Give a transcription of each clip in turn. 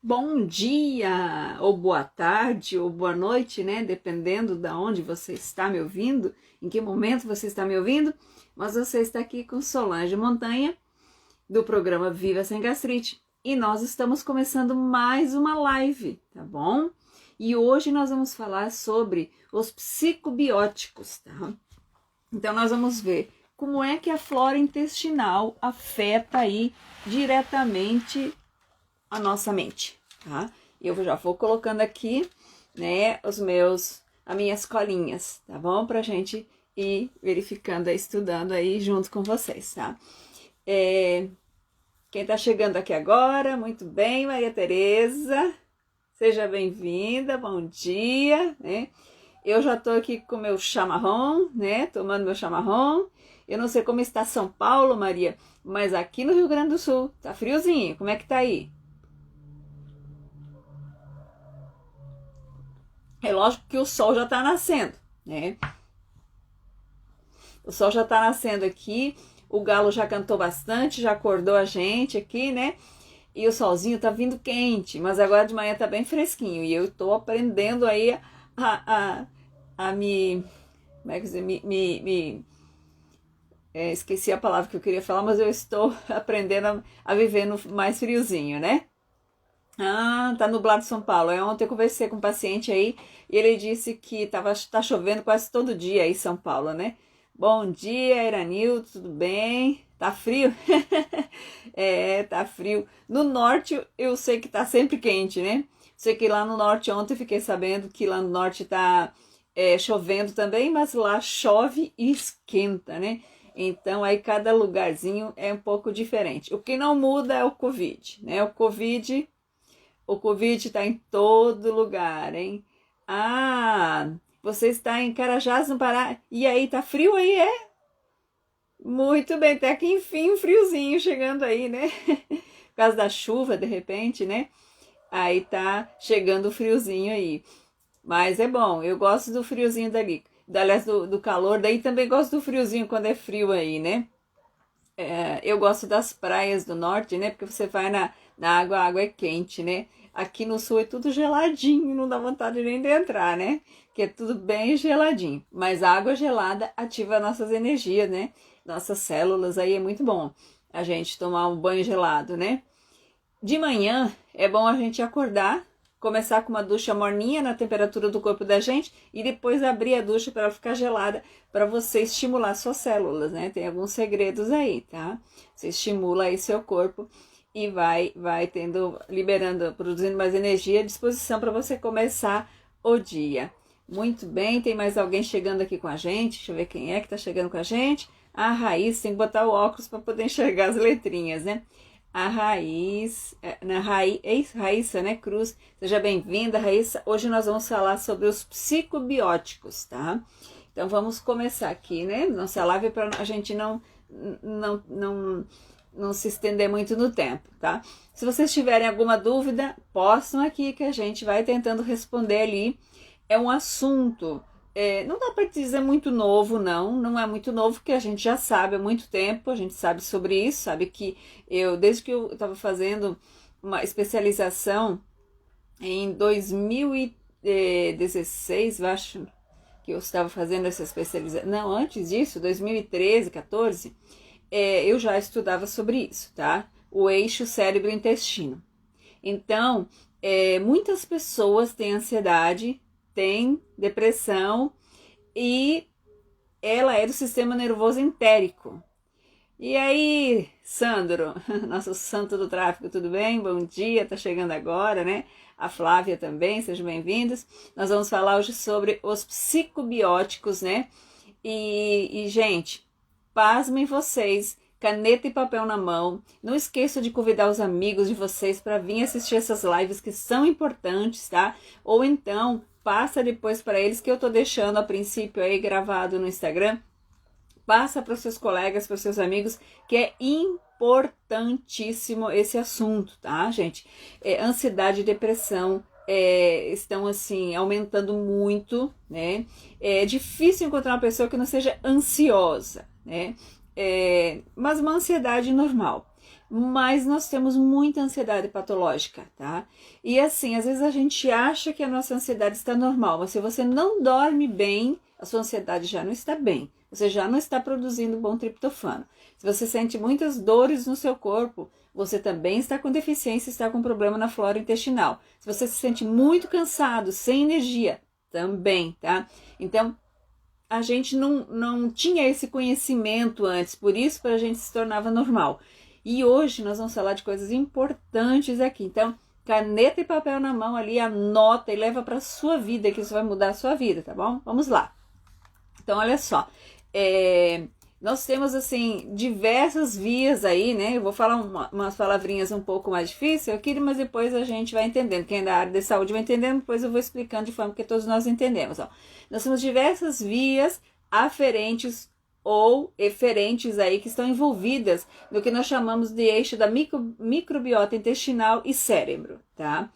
Bom dia, ou boa tarde, ou boa noite, né? Dependendo de onde você está me ouvindo, em que momento você está me ouvindo. Mas você está aqui com Solange Montanha, do programa Viva Sem Gastrite. E nós estamos começando mais uma live, tá bom? E hoje nós vamos falar sobre os psicobióticos, tá? Então nós vamos ver como é que a flora intestinal afeta aí diretamente a nossa mente, tá? Eu já vou colocando aqui, né, as minhas colinhas, tá bom? Pra gente ir verificando, estudando aí junto com vocês, tá? Quem tá chegando aqui agora, muito bem, Maria Tereza, seja bem-vinda, bom dia, né? Eu já tô aqui com meu chamarrão, né, tomando meu chamarrão. Eu não sei como está São Paulo, Maria, mas aqui no Rio Grande do Sul tá friozinho, como é que tá aí? É lógico que o sol já está nascendo, né? O sol já está nascendo aqui, o galo já cantou bastante, já acordou a gente aqui, né? E o solzinho tá vindo quente, mas agora de manhã tá bem fresquinho. E eu tô aprendendo aí a me... Como é que dizer? Esqueci a palavra que eu queria falar, mas eu estou aprendendo a viver no mais friozinho, né? Ah, tá nublado São Paulo. Ontem eu conversei com um paciente aí e ele disse que tá chovendo quase todo dia aí em São Paulo, né? Bom dia, Iranildo, tudo bem? Tá frio? Tá frio. No norte eu sei que tá sempre quente, né? Sei que lá no norte ontem eu fiquei sabendo que lá no norte tá chovendo também, mas lá chove e esquenta, né? Então aí cada lugarzinho é um pouco diferente. O que não muda é o Covid, né? O Covid está em todo lugar, hein? Ah, você está em Carajás, no Pará. E aí, tá frio aí, é? Muito bem, até que enfim um friozinho chegando aí, né? Por causa da chuva, de repente, né? Aí tá chegando o friozinho aí. Mas é bom, eu gosto do friozinho dali. Aliás, do calor, daí também gosto do friozinho quando é frio aí, né? Eu gosto das praias do norte, né? Porque você vai na água, a água é quente, né? Aqui no sul é tudo geladinho, não dá vontade nem de entrar, né? Que é tudo bem geladinho. Mas a água gelada ativa nossas energias, né? Nossas células, aí é muito bom a gente tomar um banho gelado, né? De manhã é bom a gente acordar, começar com uma ducha morninha na temperatura do corpo da gente e depois abrir a ducha para ela ficar gelada, para você estimular suas células, né? Tem alguns segredos aí, tá? Você estimula aí seu corpo e vai liberando, produzindo mais energia à disposição para você começar o dia. Muito bem, tem mais alguém chegando aqui com a gente? Deixa eu ver quem é que tá chegando com a gente. A Raíssa, tem que botar o óculos para poder enxergar as letrinhas, né? A Raíssa, né, Cruz, seja bem-vinda, Raíssa. Hoje nós vamos falar sobre os psicobióticos, tá? Então vamos começar aqui, né? Nossa live para a gente não se estender muito no tempo, tá? Se vocês tiverem alguma dúvida, postam aqui que a gente vai tentando responder ali. É um assunto... não dá para dizer muito novo, não é muito novo, porque a gente já sabe há muito tempo, a gente sabe sobre isso, sabe que desde que eu estava fazendo uma especialização em 2016, eu acho que eu estava fazendo essa especialização, não, antes disso, 2013, 14, eu já estudava sobre isso, tá? O eixo cérebro-intestino. Então, muitas pessoas têm ansiedade, tem depressão e ela é do sistema nervoso entérico. E aí, Sandro, nosso santo do tráfico, tudo bem? Bom dia, tá chegando agora, né? A Flávia também, sejam bem-vindos. Nós vamos falar hoje sobre os psicobióticos, né? E gente, pasmem vocês, caneta e papel na mão. Não esqueça de convidar os amigos de vocês para vir assistir essas lives que são importantes, tá? Ou então passa depois para eles, que eu tô deixando a princípio aí gravado no Instagram. Passa para os seus colegas, para os seus amigos, que é importantíssimo esse assunto, tá, gente? Ansiedade e depressão estão, assim, aumentando muito, né? É difícil encontrar uma pessoa que não seja ansiosa, né? Mas uma ansiedade normal. mas nós temos muita ansiedade patológica, tá? E assim, às vezes a gente acha que a nossa ansiedade está normal, mas se você não dorme bem, a sua ansiedade já não está bem. Você já não está produzindo bom triptofano. Se você sente muitas dores no seu corpo, você também está com deficiência, está com problema na flora intestinal. Se você se sente muito cansado, sem energia, também, tá? Então, a gente não tinha esse conhecimento antes, por isso para a gente se tornava normal. E hoje nós vamos falar de coisas importantes aqui. Então, caneta e papel na mão ali, anota e leva para a sua vida, que isso vai mudar a sua vida, tá bom? Vamos lá. Então, olha só. Nós temos, assim, diversas vias aí, né? Eu vou falar umas palavrinhas um pouco mais difíceis aqui, mas depois a gente vai entendendo. Quem é da área de saúde vai entendendo, depois eu vou explicando de forma que todos nós entendemos. Ó. Nós temos diversas vias aferentes ou eferentes aí que estão envolvidas no que nós chamamos de eixo da microbiota intestinal e cérebro, tá?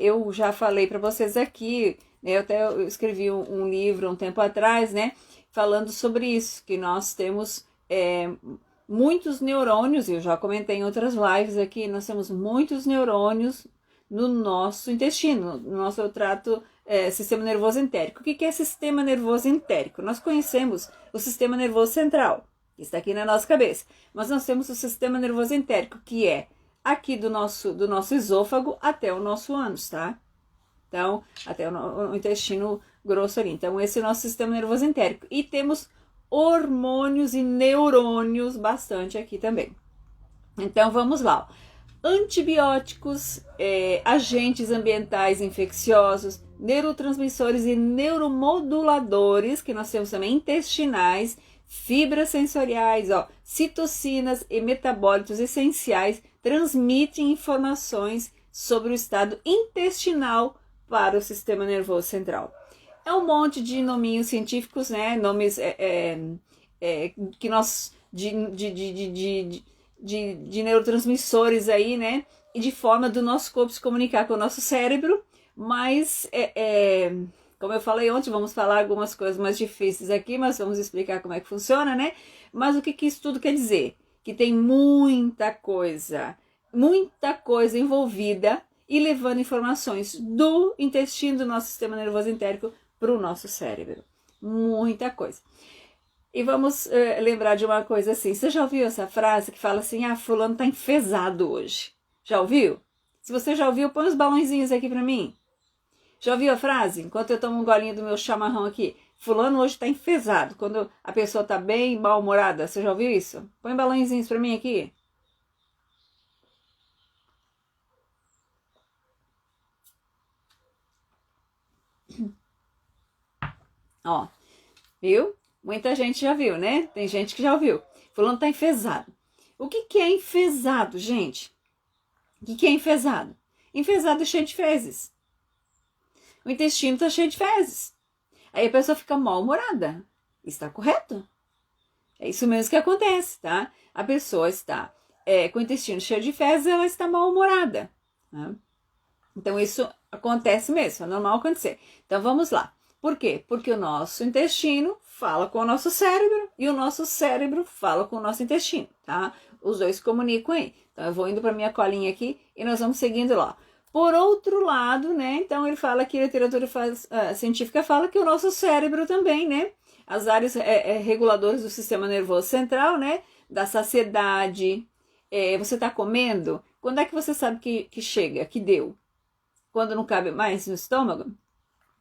Eu já falei para vocês aqui, né, eu escrevi um livro um tempo atrás, né, falando sobre isso, que nós temos muitos neurônios, eu já comentei em outras lives aqui, nós temos muitos neurônios no nosso intestino, no nosso trato sistema nervoso entérico. O que é sistema nervoso entérico? Nós conhecemos o sistema nervoso central, que está aqui na nossa cabeça, mas nós temos o sistema nervoso entérico, que é aqui do nosso esôfago até o nosso ânus, tá? Então, até o intestino grosso ali. Então, esse é o nosso sistema nervoso entérico. E temos hormônios e neurônios bastante aqui também. Então, vamos lá. Antibióticos, agentes ambientais infecciosos, neurotransmissores e neuromoduladores, que nós temos também intestinais, fibras sensoriais, citocinas e metabólitos essenciais transmitem informações sobre o estado intestinal para o sistema nervoso central. É um monte de nominhos científicos, né? Nomes que nós de neurotransmissores aí, né? E de forma do nosso corpo se comunicar com o nosso cérebro, mas como eu falei ontem, vamos falar algumas coisas mais difíceis aqui, mas vamos explicar como é que funciona, né? Mas o que isso tudo quer dizer? Que tem muita coisa envolvida e levando informações do intestino do nosso sistema nervoso entérico para o nosso cérebro. Muita coisa. E vamos lembrar de uma coisa assim. Você já ouviu essa frase que fala assim, fulano tá enfesado hoje? Já ouviu? Se você já ouviu, põe os balãozinhos aqui para mim. Já ouviu a frase? Enquanto eu tomo um golinho do meu chamarrão aqui. Fulano hoje tá enfesado. Quando a pessoa tá bem mal-humorada. Você já ouviu isso? Põe balãozinhos para mim aqui. Ó, viu? Muita gente já viu, né? Tem gente que já ouviu. Fulano tá enfesado. O que é enfesado, gente? O que é enfesado? Enfesado é cheio de fezes. O intestino tá cheio de fezes. Aí a pessoa fica mal-humorada. Está correto? É isso mesmo que acontece, tá? A pessoa está com o intestino cheio de fezes, ela está mal-humorada. Tá? Então isso acontece mesmo, é normal acontecer. Então vamos lá. Por quê? Porque o nosso intestino fala com o nosso cérebro e o nosso cérebro fala com o nosso intestino, tá? Os dois se comunicam aí. Então eu vou indo para minha colinha aqui e nós vamos seguindo lá. Por outro lado, né? Então ele fala que a literatura científica fala que o nosso cérebro também, né? As áreas reguladoras do sistema nervoso central, né? Da saciedade. Você está comendo? Quando é que você sabe que chega, que deu? Quando não cabe mais no estômago?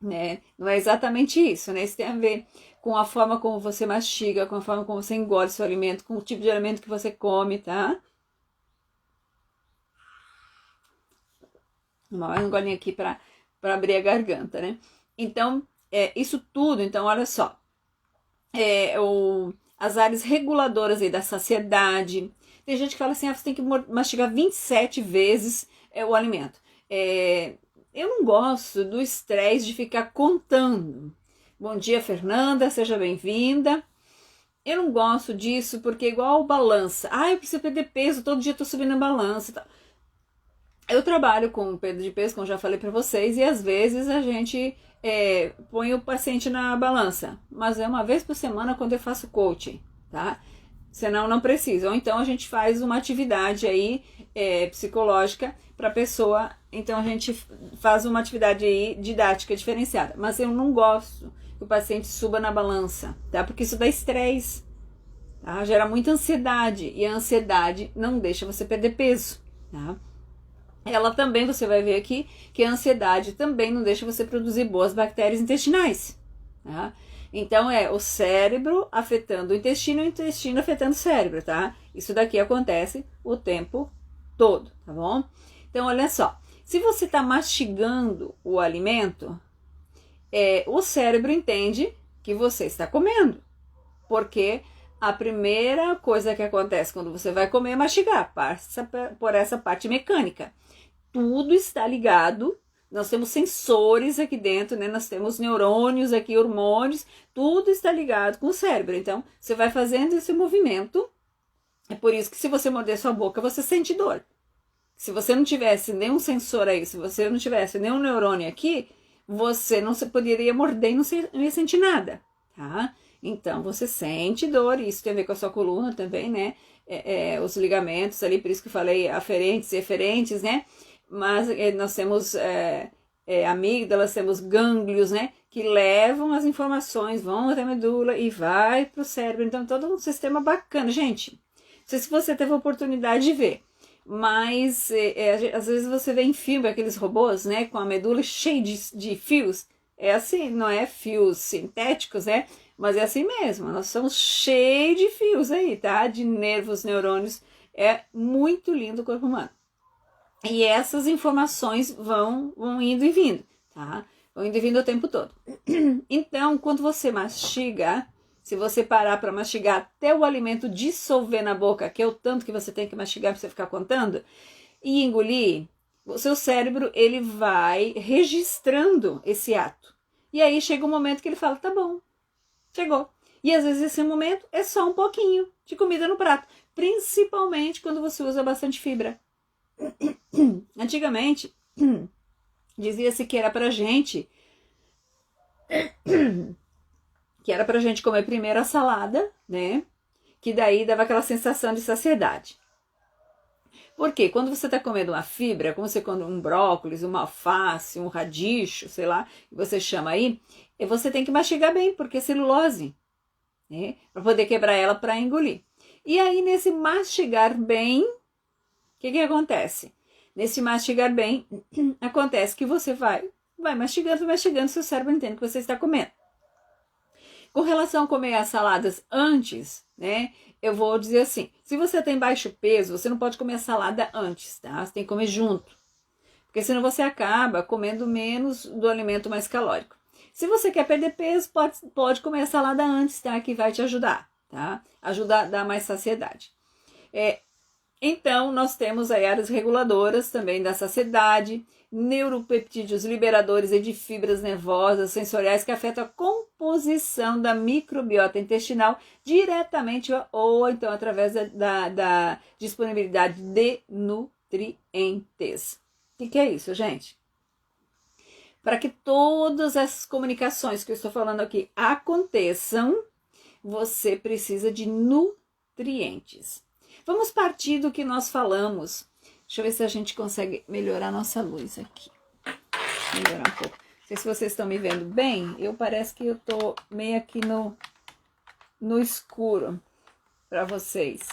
Né? Não é exatamente isso, né? Isso tem a ver com a forma como você mastiga, com a forma como você engole seu alimento, com o tipo de alimento que você come, tá? Um golinho aqui para abrir a garganta, né? Então, isso tudo, então, olha só. As áreas reguladoras aí da saciedade. Tem gente que fala assim, você tem que mastigar 27 vezes o alimento. Eu não gosto do estresse de ficar contando. Bom dia, Fernanda, seja bem-vinda. Eu não gosto disso porque é igual balança. Eu preciso perder peso, todo dia eu tô subindo a balança. Eu trabalho com perda de peso, como já falei para vocês, e às vezes a gente põe o paciente na balança. Mas é uma vez por semana quando eu faço coaching, tá? senão não precisa. Ou então a gente faz uma atividade aí psicológica para a pessoa, então a gente faz uma atividade aí didática diferenciada. Mas eu não gosto que o paciente suba na balança, tá? Porque isso dá estresse, tá? Gera muita ansiedade, e a ansiedade não deixa você perder peso, tá? Ela também, você vai ver aqui, que a ansiedade também não deixa você produzir boas bactérias intestinais, tá? Então é o cérebro afetando o intestino afetando o cérebro, tá? Isso daqui acontece o tempo todo, tá bom? Então olha só, se você está mastigando o alimento, o cérebro entende que você está comendo, porque a primeira coisa que acontece quando você vai comer é mastigar, passa por essa parte mecânica. Tudo está ligado. Nós temos sensores aqui dentro, né? Nós temos neurônios aqui, hormônios, tudo está ligado com o cérebro. Então, você vai fazendo esse movimento. É por isso que se você morder sua boca, você sente dor. Se você não tivesse nenhum sensor aí, se você não tivesse nenhum neurônio aqui, você não poderia morder e não ia sentir nada, tá? Então, você sente dor, e isso tem a ver com a sua coluna também, né? Os ligamentos ali, por isso que eu falei aferentes e eferentes, né? Mas nós temos amígdalas, temos gânglios, né, que levam as informações, vão até a medula e vai para o cérebro. Então, todo um sistema bacana. Gente, não sei se você teve a oportunidade de ver, mas às vezes você vê em filme aqueles robôs, né, com a medula cheia de fios. É assim, não é fios sintéticos, né, mas é assim mesmo. Nós somos cheios de fios aí, tá, de nervos, neurônios. É muito lindo o corpo humano. E essas informações vão indo e vindo, tá? Vão indo e vindo o tempo todo. Então, quando você mastiga, se você parar para mastigar até o alimento dissolver na boca, que é o tanto que você tem que mastigar para você ficar contando, e engolir, o seu cérebro, ele vai registrando esse ato. E aí chega um momento que ele fala, tá bom, chegou. E às vezes esse momento é só um pouquinho de comida no prato, principalmente quando você usa bastante fibra. Antigamente, dizia-se que era pra gente comer primeiro a salada, né? Que daí dava aquela sensação de saciedade. Porque quando você está comendo uma fibra, como você come um brócolis, uma alface, um radicho, sei lá, que você chama aí, você tem que mastigar bem, porque é celulose, né? Para poder quebrar ela para engolir. E aí, nesse mastigar bem, o que acontece? Nesse mastigar bem, acontece que você vai mastigando, seu cérebro entende que você está comendo. Com relação a comer as saladas antes, né? Eu vou dizer assim, se você tem baixo peso, você não pode comer a salada antes, tá? Você tem que comer junto. Porque senão você acaba comendo menos do alimento mais calórico. Se você quer perder peso, pode comer a salada antes, tá? Que vai te ajudar, tá? Ajudar a dar mais saciedade. Então, nós temos aí áreas reguladoras também da saciedade, neuropeptídeos liberadores de fibras nervosas sensoriais que afetam a composição da microbiota intestinal diretamente ou então através da disponibilidade de nutrientes. O que é isso, gente? Para que todas essas comunicações que eu estou falando aqui aconteçam, você precisa de nutrientes. Vamos partir do que nós falamos. Deixa eu ver se a gente consegue melhorar a nossa luz aqui. Melhorar um pouco. Não sei se vocês estão me vendo bem. Parece que eu tô meio aqui no escuro para vocês.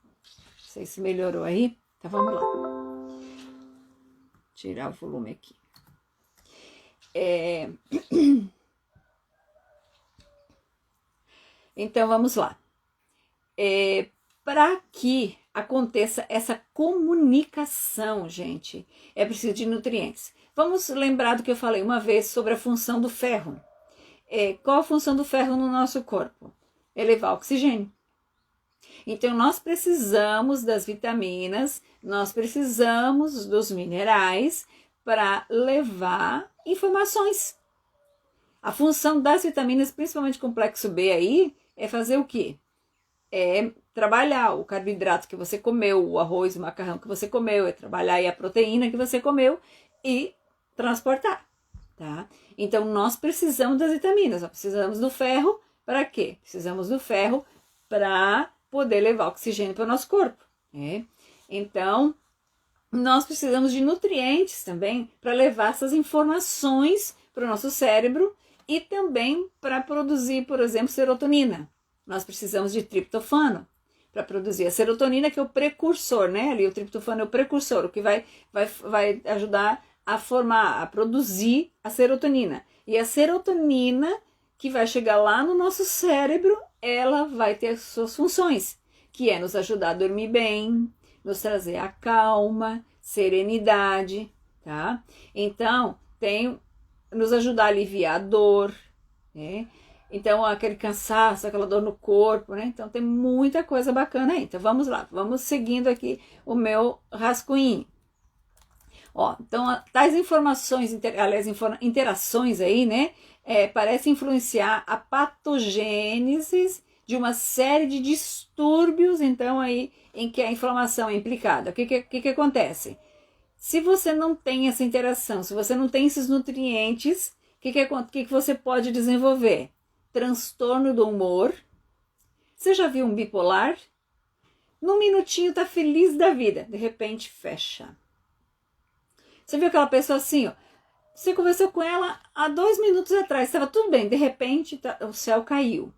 Não sei se melhorou aí. Então vamos lá. Tirar o volume aqui. Então vamos lá. Para que aconteça essa comunicação, gente, é preciso de nutrientes. Vamos lembrar do que eu falei uma vez sobre a função do ferro. Qual a função do ferro no nosso corpo? Elevar o oxigênio. Então, nós precisamos das vitaminas, nós precisamos dos minerais para levar informações. A função das vitaminas, principalmente complexo B aí, é fazer o quê? É trabalhar o carboidrato que você comeu, o arroz, o macarrão que você comeu, é trabalhar aí a proteína que você comeu e transportar, tá? Então, nós precisamos das vitaminas, nós precisamos do ferro para quê? Precisamos do ferro para poder levar oxigênio para o nosso corpo, né? Então, nós precisamos de nutrientes também para levar essas informações para o nosso cérebro e também para produzir, por exemplo, serotonina. Nós precisamos de triptofano para produzir a serotonina, que é o precursor, né? Ali o triptofano é o precursor, o que vai ajudar a formar, a produzir a serotonina. E a serotonina que vai chegar lá no nosso cérebro, ela vai ter as suas funções, que é nos ajudar a dormir bem, nos trazer a calma, serenidade, tá? Então, nos ajudar a aliviar a dor, né? Então, aquele cansaço, aquela dor no corpo, né? Então, tem muita coisa bacana aí. Então, vamos lá, vamos seguindo aqui o meu rascunho. Ó, então, tais informações, aliás, interações aí, né? Parece influenciar a patogênese de uma série de distúrbios, então, aí, em que a inflamação é implicada. O que acontece? Se você não tem essa interação, se você não tem esses nutrientes, o que você pode desenvolver? Transtorno do humor. Você já viu um bipolar? Num minutinho tá feliz da vida, de repente fecha. Você viu aquela pessoa assim, ó, você conversou com ela há 2 minutos atrás, estava tudo bem, de repente o céu caiu,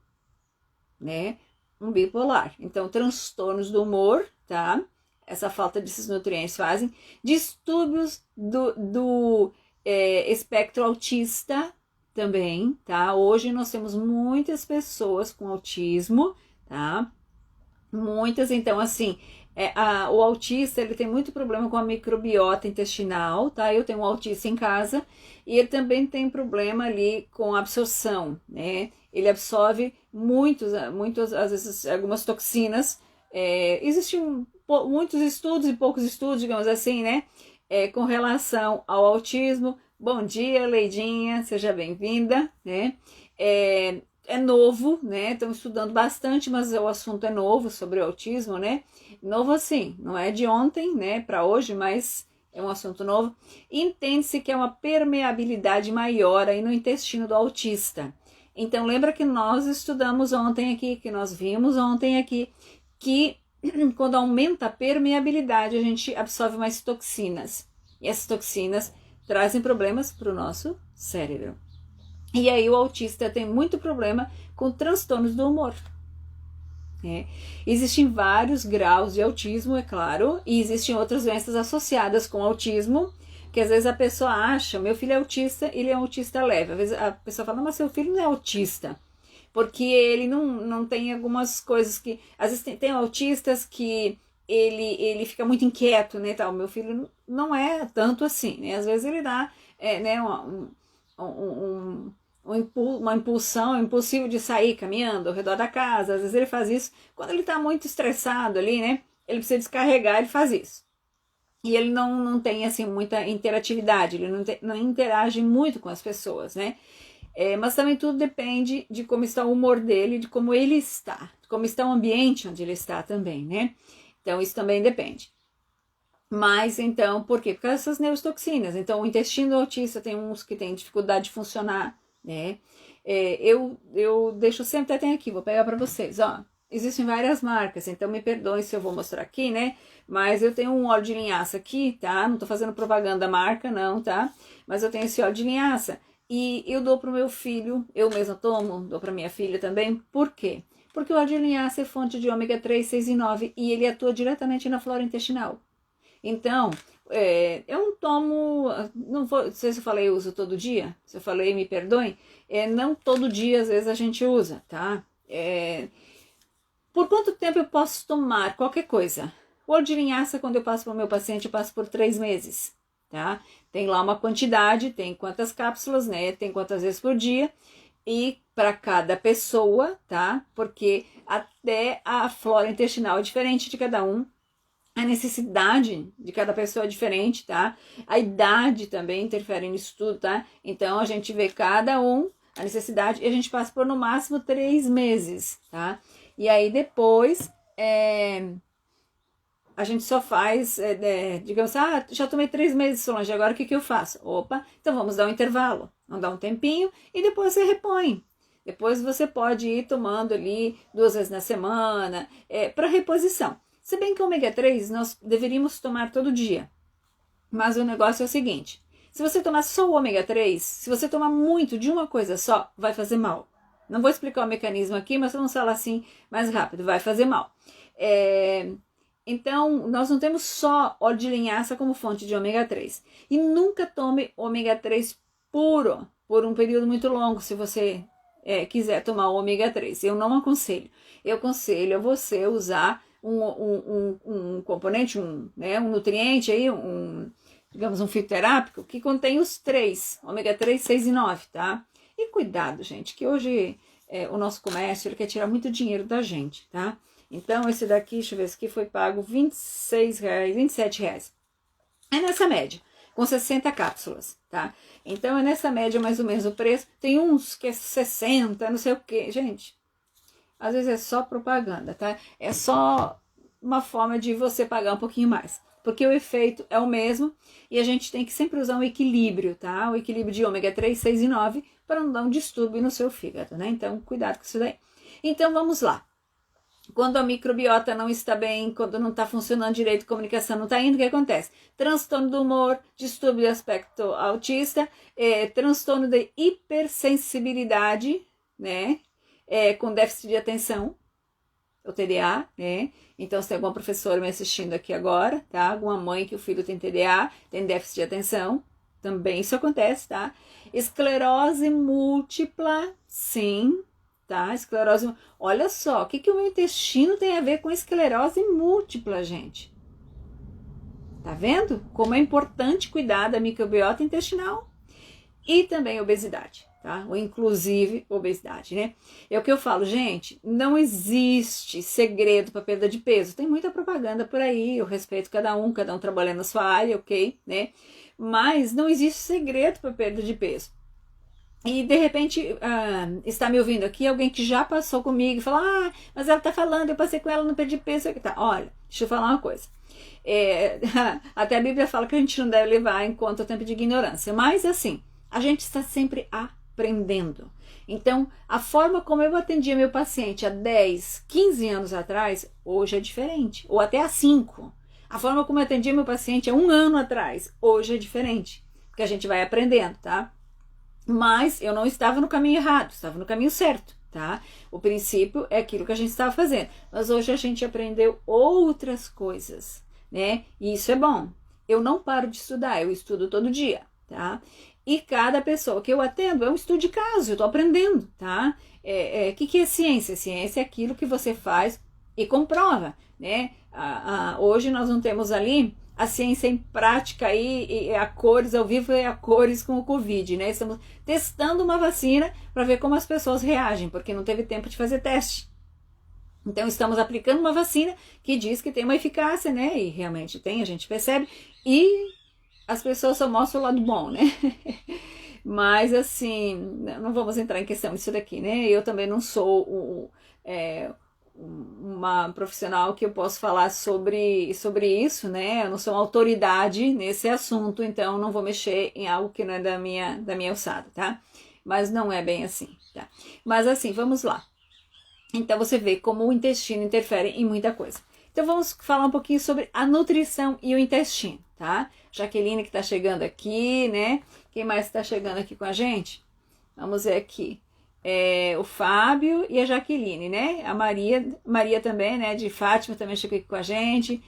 né? Um bipolar. Então, transtornos do humor, tá? Essa falta desses nutrientes fazem. Distúrbios do espectro autista também, tá? Hoje nós temos muitas pessoas com autismo, tá? Muitas, então, assim, o autista, ele tem muito problema com a microbiota intestinal, tá? Eu tenho um autista em casa e ele também tem problema ali com a absorção, né? Ele absorve muitos, às vezes, algumas toxinas. Existem muitos estudos e poucos estudos, digamos assim, né? Com relação ao autismo. Bom dia, Leidinha, seja bem-vinda, né? É novo, né? Estão estudando bastante, mas o assunto é novo sobre o autismo, né? Novo assim, não é de ontem, né, para hoje, mas é um assunto novo. Entende-se que é uma permeabilidade maior aí no intestino do autista. Então, lembra que nós estudamos ontem aqui, que nós vimos ontem aqui, que quando aumenta a permeabilidade, a gente absorve mais toxinas. E essas toxinas trazem problemas para o nosso cérebro. E aí o autista tem muito problema com transtornos do humor. Existem vários graus de autismo, é claro, e existem outras doenças associadas com autismo, que às vezes a pessoa acha, meu filho é autista, ele é um autista leve. Às vezes a pessoa fala, mas seu filho não é autista, porque ele não tem algumas coisas que... Às vezes tem autistas que ele fica muito inquieto, né, tal. Meu filho não é tanto assim, né, às vezes ele dá né, uma impulsão, impulsivo de sair caminhando ao redor da casa. Às vezes ele faz isso quando ele está muito estressado ali, né? Ele precisa descarregar, ele faz isso. E ele não tem, assim, muita interatividade, ele não interage muito com as pessoas, né? Mas também tudo depende de como está o humor dele, de como ele está, de como está o ambiente onde ele está também, né? Então isso também depende. Mas então, por quê? Por causa dessas neurotoxinas. Então o intestino do autista tem uns que tem dificuldade de funcionar, né? Eu deixo sempre, até aqui, vou pegar para vocês, ó. Existem várias marcas, então me perdoem se eu vou mostrar aqui, né? Mas eu tenho um óleo de linhaça aqui, tá? Não tô fazendo propaganda da marca, não, tá? Mas eu tenho esse óleo de linhaça e eu dou pro meu filho, eu mesma tomo, dou pra minha filha também. Por quê? Porque o óleo de linhaça é fonte de ômega 3, 6 e 9 e ele atua diretamente na flora intestinal. Então, eu não tomo, não sei se eu falei uso todo dia, se eu falei me perdoem, não todo dia às vezes a gente usa, tá? Por quanto tempo eu posso tomar qualquer coisa? O óleo de linhaça, quando eu passo para o meu paciente, eu passo por 3 meses, tá? Tem lá uma quantidade, tem quantas cápsulas, né? Tem quantas vezes por dia e para cada pessoa, tá? Porque até a flora intestinal é diferente de cada um. A necessidade de cada pessoa é diferente, tá? A idade também interfere nisso tudo, tá? Então, a gente vê cada um, a necessidade, e a gente passa por no máximo 3 meses, tá? E aí, depois, a gente só faz, digamos, já tomei 3 meses, Solange, agora o que eu faço? Opa, então vamos dar um intervalo, vamos dar um tempinho, e depois você repõe. Depois você pode ir tomando ali 2 vezes na semana, para reposição. Se bem que o ômega 3 nós deveríamos tomar todo dia. Mas o negócio é o seguinte, se você tomar só o ômega 3, se você tomar muito de uma coisa só, vai fazer mal. Não vou explicar o mecanismo aqui, mas vamos falar assim mais rápido, vai fazer mal. Então, nós não temos só óleo de linhaça como fonte de ômega 3. E nunca tome ômega 3 puro por um período muito longo, se você quiser tomar o ômega 3. Eu não aconselho. Eu aconselho a você usar um componente, um nutriente aí, digamos um fitoterápico, que contém os 3, ômega 3, 6 e 9, tá? E cuidado, gente, que hoje o nosso comércio ele quer tirar muito dinheiro da gente, tá? Então, esse daqui, deixa eu ver, esse aqui foi pago R$26, R$27. É nessa média, com 60 cápsulas, tá? Então, é nessa média mais ou menos o preço. Tem uns que é 60, não sei o que, gente. Às vezes é só propaganda, tá? É só uma forma de você pagar um pouquinho mais. Porque o efeito é o mesmo e a gente tem que sempre usar um equilíbrio, tá? O equilíbrio de ômega 3, 6 e 9 para não dar um distúrbio no seu fígado, né? Então, cuidado com isso daí. Então, vamos lá. Quando a microbiota não está bem, quando não está funcionando direito, a comunicação não está indo, o que acontece? Transtorno do humor, distúrbio do aspecto autista, transtorno de hipersensibilidade, né? Com déficit de atenção, o TDA, né? Então, se tem alguma professora me assistindo aqui agora, tá? Alguma mãe que o filho tem TDA, tem déficit de atenção, também isso acontece, tá? Esclerose múltipla, sim, tá? Esclerose, olha só, o que o meu intestino tem a ver com esclerose múltipla, gente? Tá vendo? Como é importante cuidar da microbiota intestinal e também obesidade, tá? Ou inclusive obesidade, né? É o que eu falo, gente, não existe segredo para perda de peso. Tem muita propaganda por aí, eu respeito cada um trabalhando na sua área, ok, né? Mas não existe segredo para perda de peso. E de repente está me ouvindo aqui alguém que já passou comigo e fala, mas ela tá falando, eu passei com ela, não perdi peso. Tá, olha, deixa eu falar uma coisa. Até a Bíblia fala que a gente não deve levar em conta o tempo de ignorância, mas assim, a gente está sempre aprendendo. Então, a forma como eu atendia meu paciente há 10, 15 anos atrás, hoje é diferente, ou até há 5. A forma como eu atendia meu paciente há 1 ano atrás, hoje é diferente, porque a gente vai aprendendo, tá? Mas eu não estava no caminho errado, estava no caminho certo, tá? O princípio é aquilo que a gente estava fazendo, mas hoje a gente aprendeu outras coisas, né? E isso é bom. Eu não paro de estudar, eu estudo todo dia, tá? E cada pessoa que eu atendo é um estudo de caso, eu tô aprendendo, tá? Que é ciência? Ciência é aquilo que você faz e comprova, né? Hoje nós não temos ali a ciência em prática aí, e a cores ao vivo e a cores com o Covid, né? Estamos testando uma vacina para ver como as pessoas reagem, porque não teve tempo de fazer teste. Então, estamos aplicando uma vacina que diz que tem uma eficácia, né? E realmente tem, a gente percebe. E as pessoas só mostram o lado bom, né? Mas, assim, não vamos entrar em questão disso daqui, né? Eu também não sou uma profissional que eu posso falar sobre isso, né? Eu não sou uma autoridade nesse assunto, então não vou mexer em algo que não é da minha alçada, tá? Mas não é bem assim, tá? Mas assim, vamos lá. Então você vê como o intestino interfere em muita coisa. Então vamos falar um pouquinho sobre a nutrição e o intestino, tá? Jaqueline que tá chegando aqui, né? Quem mais tá chegando aqui com a gente? Vamos ver aqui. O Fábio e a Jaqueline, né? A Maria também, né? De Fátima também chegou aqui com a gente.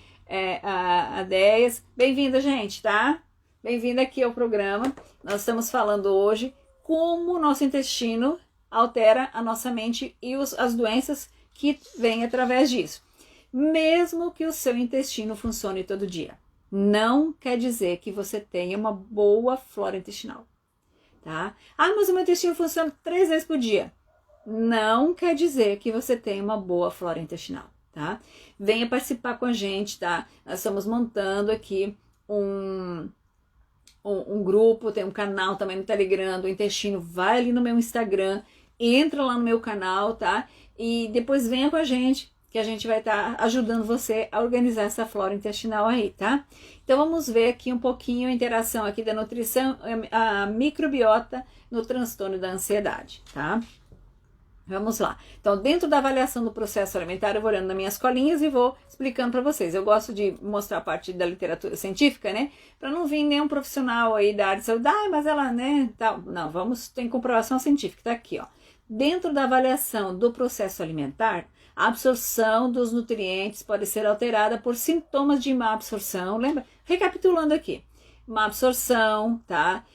A Deias. Bem-vinda, gente, tá? Bem-vinda aqui ao programa. Nós estamos falando hoje como o nosso intestino altera a nossa mente e as doenças que vêm através disso. Mesmo que o seu intestino funcione todo dia, não quer dizer que você tenha uma boa flora intestinal. Tá? Mas o meu intestino funciona 3 vezes por dia. Não quer dizer que você tem uma boa flora intestinal, tá? Venha participar com a gente, tá? Nós estamos montando aqui um grupo, tem um canal também no Telegram do intestino. Vai ali no meu Instagram, entra lá no meu canal, tá? E depois venha com a gente, que a gente vai estar ajudando você a organizar essa flora intestinal aí, tá? Então vamos ver aqui um pouquinho a interação aqui da nutrição, a microbiota no transtorno da ansiedade, tá? Vamos lá. Então, dentro da avaliação do processo alimentar, eu vou olhando nas minhas colinhas e vou explicando para vocês. Eu gosto de mostrar a parte da literatura científica, né? Para não vir nenhum profissional aí da área de saúde, mas ela, né, tal. Não, tem comprovação científica, tá aqui, ó. Dentro da avaliação do processo alimentar, a absorção dos nutrientes pode ser alterada por sintomas de má absorção. Lembra? Recapitulando aqui. Má absorção, tá?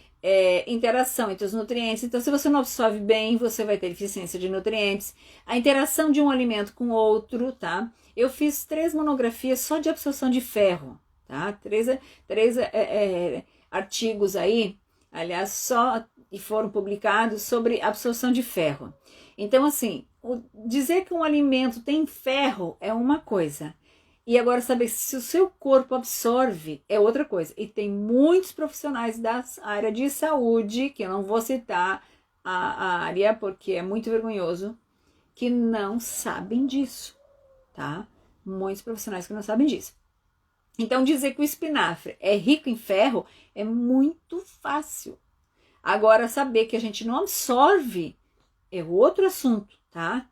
Interação entre os nutrientes. Então, se você não absorve bem, você vai ter deficiência de nutrientes. A interação de um alimento com outro, tá? Eu fiz 3 monografias só de absorção de ferro, tá? 3 artigos aí, aliás, só e foram publicados sobre absorção de ferro. Então, assim, dizer que um alimento tem ferro é uma coisa. E agora saber se o seu corpo absorve é outra coisa. E tem muitos profissionais da área de saúde, que eu não vou citar a área porque é muito vergonhoso, que não sabem disso, tá? Muitos profissionais que não sabem disso. Então dizer que o espinafre é rico em ferro é muito fácil. Agora saber que a gente não absorve é outro assunto, tá?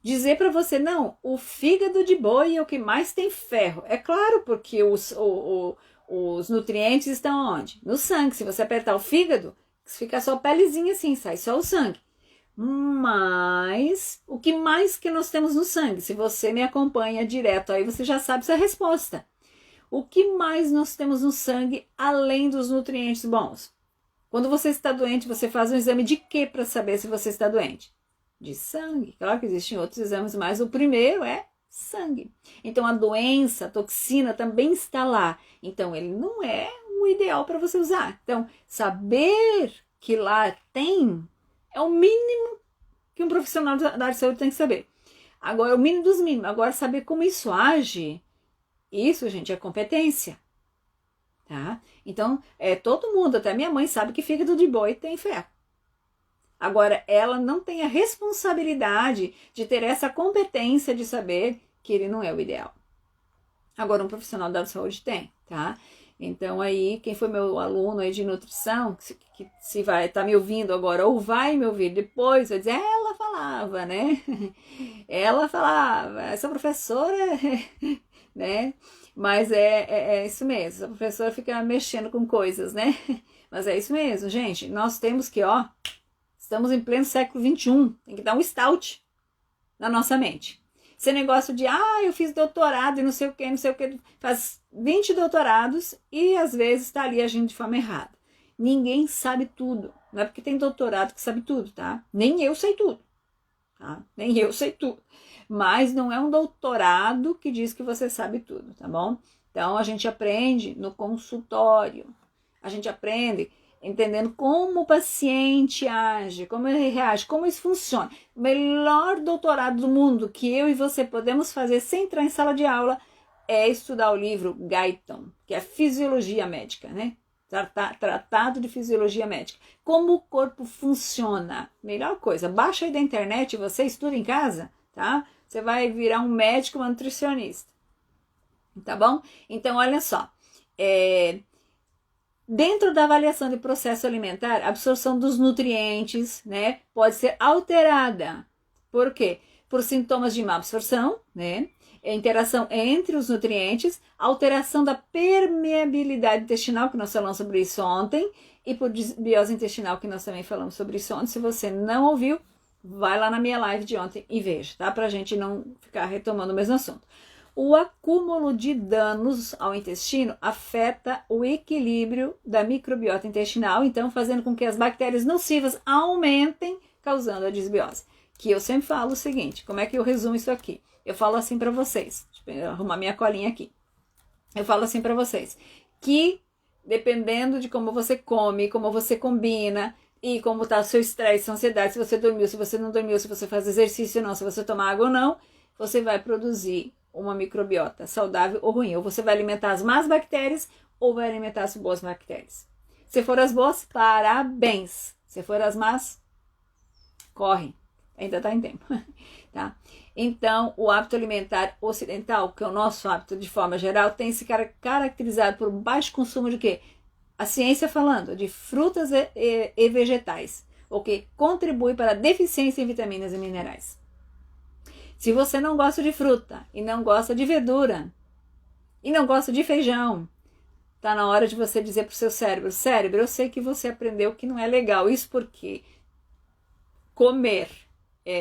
Dizer para você, não, o fígado de boi é o que mais tem ferro. É claro, porque os nutrientes estão onde? No sangue. Se você apertar o fígado, fica só a pelezinha assim, sai só o sangue. Mas, o que mais que nós temos no sangue? Se você me acompanha direto, aí você já sabe essa resposta. O que mais nós temos no sangue, além dos nutrientes bons? Quando você está doente, você faz um exame de quê para saber se você está doente? De sangue. Claro que existem outros exames, mas o primeiro é sangue. Então a doença, a toxina também está lá. Então ele não é o ideal para você usar. Então saber que lá tem é o mínimo que um profissional da área de saúde tem que saber. Agora, o mínimo dos mínimos. Agora, saber como isso age, isso, gente, é competência. Tá? Então, todo mundo, até minha mãe, sabe que fígado de boi tem ferro. Agora, ela não tem a responsabilidade de ter essa competência de saber que ele não é o ideal. Agora, um profissional da saúde tem, tá? Então, aí, quem foi meu aluno aí de nutrição, que se vai estar me ouvindo agora ou vai me ouvir depois, vai dizer, ela falava, né? Ela falava, essa professora, né? Mas é isso mesmo, a professora fica mexendo com coisas, né? Mas é isso mesmo, gente. Nós temos que, estamos em pleno século XXI, tem que dar um stout na nossa mente. Esse negócio de, eu fiz doutorado e não sei o que, faz 20 doutorados e às vezes está ali agindo de forma errada. Ninguém sabe tudo, não é porque tem doutorado que sabe tudo, tá? Nem eu sei tudo, tá? Nem eu sei tudo. Mas não é um doutorado que diz que você sabe tudo, tá bom? Então a gente aprende no consultório, a gente aprende entendendo como o paciente age, como ele reage, como isso funciona. O melhor doutorado do mundo que eu e você podemos fazer sem entrar em sala de aula é estudar o livro Guyton, que é Fisiologia Médica, né? Tratado de Fisiologia Médica. Como o corpo funciona. Melhor coisa, baixa aí da internet, você estuda em casa, tá? Você vai virar um médico, uma nutricionista. Tá bom? Então, olha só. Dentro da avaliação de processo alimentar, a absorção dos nutrientes, né, pode ser alterada. Por quê? Por sintomas de má absorção, né? Interação entre os nutrientes, alteração da permeabilidade intestinal, que nós falamos sobre isso ontem, e por desbiose intestinal, que nós também falamos sobre isso ontem. Se você não ouviu, vai lá na minha live de ontem e veja, tá? Pra gente não ficar retomando o mesmo assunto. O acúmulo de danos ao intestino afeta o equilíbrio da microbiota intestinal, então fazendo com que as bactérias nocivas aumentem, causando a desbiose. Que eu sempre falo o seguinte, como é que eu resumo isso aqui? Eu falo assim para vocês, deixa eu arrumar minha colinha aqui. Eu falo assim para vocês, que dependendo de como você come, como você combina, e como está o seu estresse, sua ansiedade, se você dormiu, se você não dormiu, se você faz exercício ou não, se você tomar água ou não, você vai produzir uma microbiota saudável ou ruim. Ou você vai alimentar as más bactérias ou vai alimentar as boas bactérias. Se for as boas, parabéns. Se for as más, corre. Ainda está em tempo. Tá? Então, o hábito alimentar ocidental, que é o nosso hábito de forma geral, tem se caracterizado por baixo consumo de quê? A ciência falando de frutas e vegetais. ou que contribui para a deficiência em vitaminas e minerais. Se você não gosta de fruta, e não gosta de verdura, e não gosta de feijão, tá na hora de você dizer para o seu cérebro, cérebro, eu sei que você aprendeu que não é legal, isso porque comer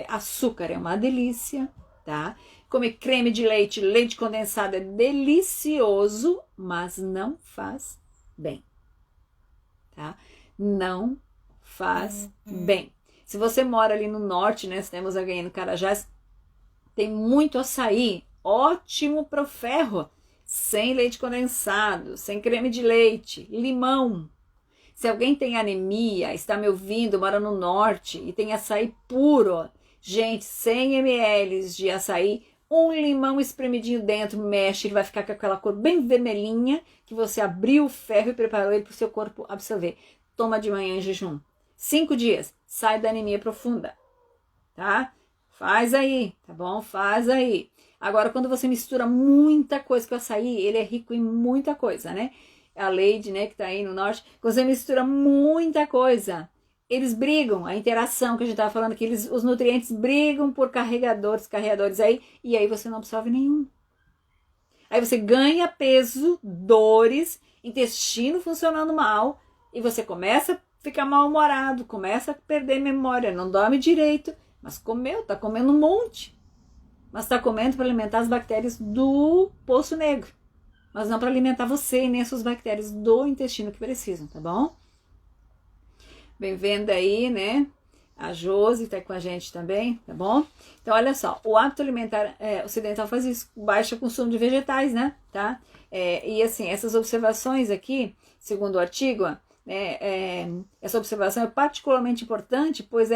açúcar é uma delícia, tá? Comer creme de leite, leite condensado é delicioso, mas não faz bem, tá? Não faz bem. Se você mora ali no norte, né? Se temos alguém no Carajás, tem muito açaí, ótimo pro ferro, sem leite condensado, sem creme de leite, limão. Se alguém tem anemia, está me ouvindo, mora no norte e tem açaí puro, gente, 100 ml de açaí, um limão espremidinho dentro, mexe, ele vai ficar com aquela cor bem vermelhinha, que você abriu o ferro e preparou ele para o seu corpo absorver. Toma de manhã em jejum. 5 dias, sai da anemia profunda, tá? Faz aí, tá bom? Faz aí. Agora, quando você mistura muita coisa com o açaí, ele é rico em muita coisa, né? A Leide, né, que tá aí no norte, quando você mistura muita coisa, eles brigam, a interação que a gente tava falando, que os nutrientes brigam por carregadores aí, e aí você não absorve nenhum. Aí você ganha peso, dores, intestino funcionando mal, e você começa a ficar mal-humorado, começa a perder memória, não dorme direito, mas comeu, tá comendo um monte. Mas tá comendo para alimentar as bactérias do poço negro. Mas não para alimentar você e nem as suas bactérias do intestino que precisam, tá bom? Bem-vinda aí, né? A Josi tá com a gente também, tá bom? Então, olha só, o hábito alimentar ocidental faz isso, baixa consumo de vegetais, né? Tá? E assim, essas observações aqui, segundo o artigo, essa observação é particularmente importante, pois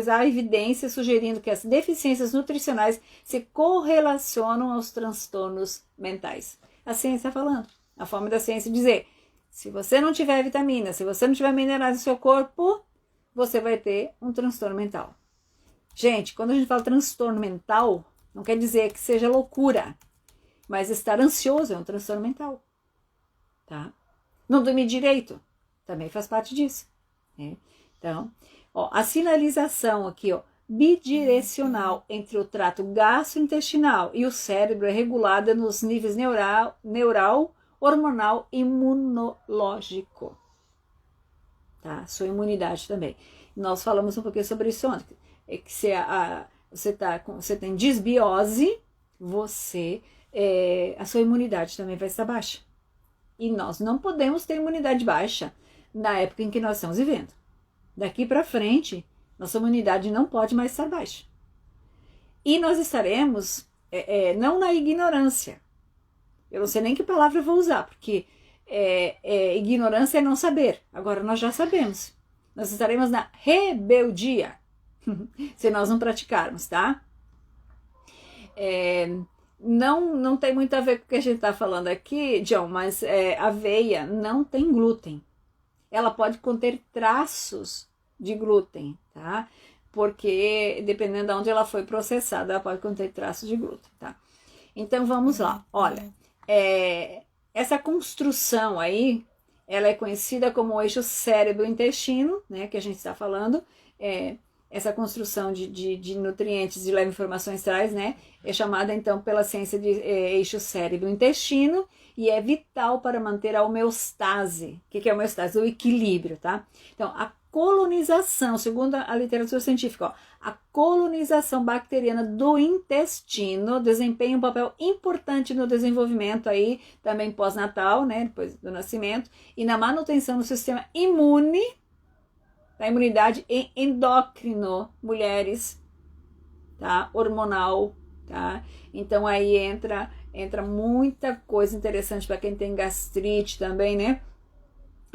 há evidência sugerindo que as deficiências nutricionais se correlacionam aos transtornos mentais. A ciência está falando, a forma da ciência dizer, se você não tiver vitamina, se você não tiver minerais no seu corpo, você vai ter um transtorno mental. Gente, quando a gente fala transtorno mental, não quer dizer que seja loucura, mas estar ansioso é um transtorno mental, tá? Não dormir direito também faz parte disso, né? Então, ó, a sinalização aqui, ó, bidirecional entre o trato gastrointestinal e o cérebro é regulada nos níveis neural, hormonal e imunológico, tá? Sua imunidade também. Nós falamos um pouquinho sobre isso ontem, é que se você tem disbiose, a sua imunidade também vai estar baixa. E nós não podemos ter imunidade baixa na época em que nós estamos vivendo. Daqui para frente, nossa imunidade não pode mais estar baixa. E nós estaremos, não na ignorância. Eu não sei nem que palavra eu vou usar, porque ignorância é não saber. Agora nós já sabemos. Nós estaremos na rebeldia, se nós não praticarmos, tá? Não tem muito a ver com o que a gente está falando aqui, John, mas aveia não tem glúten. Ela pode conter traços de glúten, tá? Porque dependendo de onde ela foi processada, ela pode conter traços de glúten, tá? Então vamos lá, olha, essa construção aí, ela é conhecida como o eixo cérebro-intestino, né, que a gente está falando, essa construção de nutrientes e leva informações traz, né, é chamada então pela ciência de eixo cérebro-intestino e é vital para manter a homeostase. O que é a homeostase? O equilíbrio, tá? Então, a colonização, segundo a literatura científica, ó, a colonização bacteriana do intestino desempenha um papel importante no desenvolvimento aí, também pós-natal, né, depois do nascimento, e na manutenção do sistema imune, da imunidade e endócrino, mulheres, tá? Hormonal, tá? Então aí entra muita coisa interessante para quem tem gastrite também, né?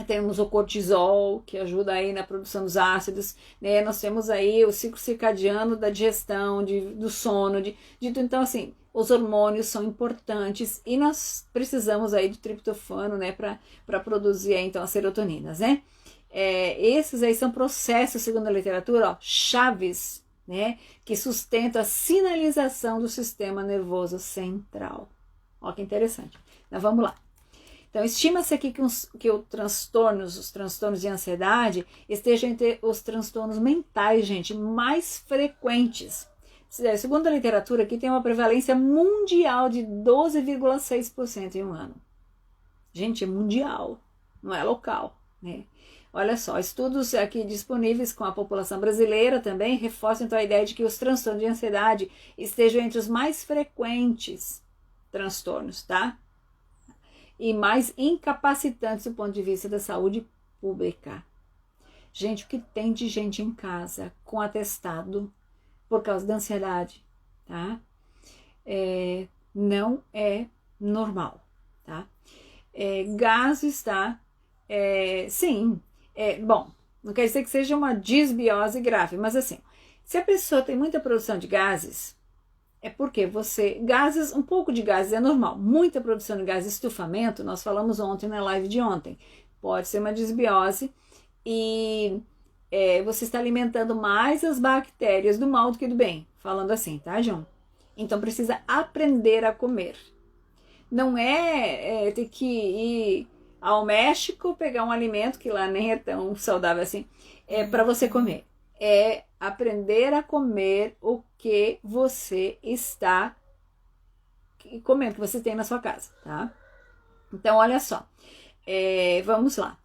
Temos o cortisol, que ajuda aí na produção dos ácidos, né? Nós temos aí o ciclo circadiano da digestão, do sono, então assim, os hormônios são importantes e nós precisamos aí de triptofano, né, para produzir aí, então as serotoninas, né? Esses aí são processos, segundo a literatura, ó, chaves, né, que sustentam a sinalização do sistema nervoso central. Ó, que interessante. Então, vamos lá. Então, estima-se aqui que os transtornos de ansiedade estejam entre os transtornos mentais, gente, mais frequentes. Segundo a literatura, aqui tem uma prevalência mundial de 12,6% em um ano. Gente, é mundial, não é local, né? Olha só, estudos aqui disponíveis com a população brasileira também reforçam então a ideia de que os transtornos de ansiedade estejam entre os mais frequentes transtornos, tá? E mais incapacitantes do ponto de vista da saúde pública. Gente, o que tem de gente em casa com atestado por causa da ansiedade, tá? Não é normal, tá? Gases, tá? Sim, bom, não quer dizer que seja uma disbiose grave, mas assim, se a pessoa tem muita produção de gases, é porque um pouco de gases é normal, muita produção de gases, estufamento, nós falamos ontem na live de ontem, pode ser uma disbiose e você está alimentando mais as bactérias do mal do que do bem, falando assim, tá, João? Então precisa aprender a comer. Não ter que ir ao México pegar um alimento que lá nem é tão saudável assim, para você comer. É aprender a comer o que você está comendo, que você tem na sua casa, tá? Então, olha só, vamos lá.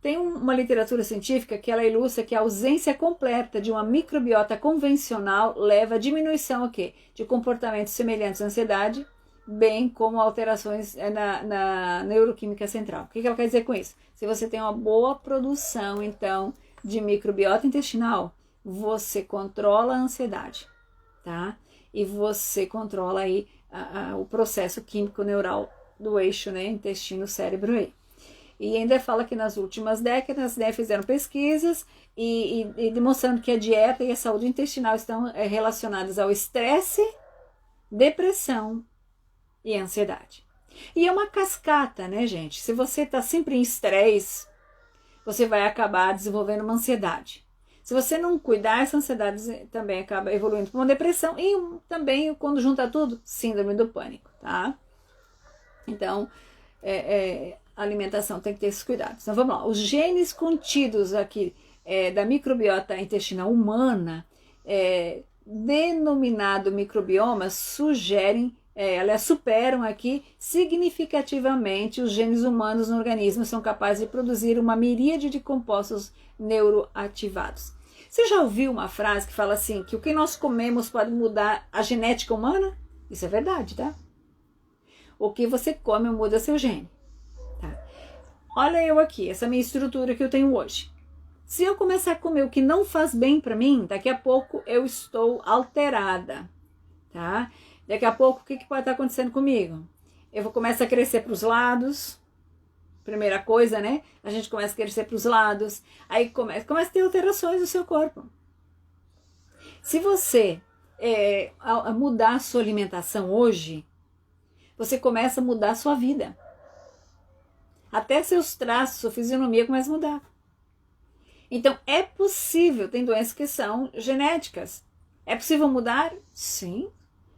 Tem uma literatura científica que ela ilustra que a ausência completa de uma microbiota convencional leva à diminuição de comportamentos semelhantes à ansiedade, bem como alterações na neuroquímica central. O que ela quer dizer com isso? Se você tem uma boa produção, então, de microbiota intestinal, você controla a ansiedade, tá? E você controla aí o processo químico neural do eixo, né, intestino-cérebro aí. E ainda fala que nas últimas décadas, né, fizeram pesquisas e demonstrando que a dieta e a saúde intestinal estão relacionadas ao estresse, depressão e ansiedade. E é uma cascata, né, gente? Se você está sempre em estresse, você vai acabar desenvolvendo uma ansiedade. Se você não cuidar, essa ansiedade também acaba evoluindo para uma depressão e também, quando junta tudo, síndrome do pânico, tá? Então, a alimentação tem que ter esses cuidados. Então, vamos lá. Os genes contidos aqui da microbiota intestinal humana, denominado microbioma, elas superam aqui significativamente os genes humanos no organismo, são capazes de produzir uma miríade de compostos neuroativados. Você já ouviu uma frase que fala assim, que o que nós comemos pode mudar a genética humana? Isso é verdade, tá? O que você come muda seu gene. Tá? Olha eu aqui, essa minha estrutura que eu tenho hoje. Se eu começar a comer o que não faz bem para mim, daqui a pouco eu estou alterada, tá? Daqui a pouco, o que pode estar acontecendo comigo? Eu vou começar a crescer para os lados. Primeira coisa, né? A gente começa a crescer para os lados. Aí começa a ter alterações no seu corpo. Se você mudar a sua alimentação hoje, você começa a mudar a sua vida. Até seus traços, sua fisionomia começa a mudar. Então, é possível, tem doenças que são genéticas. É possível mudar? Sim.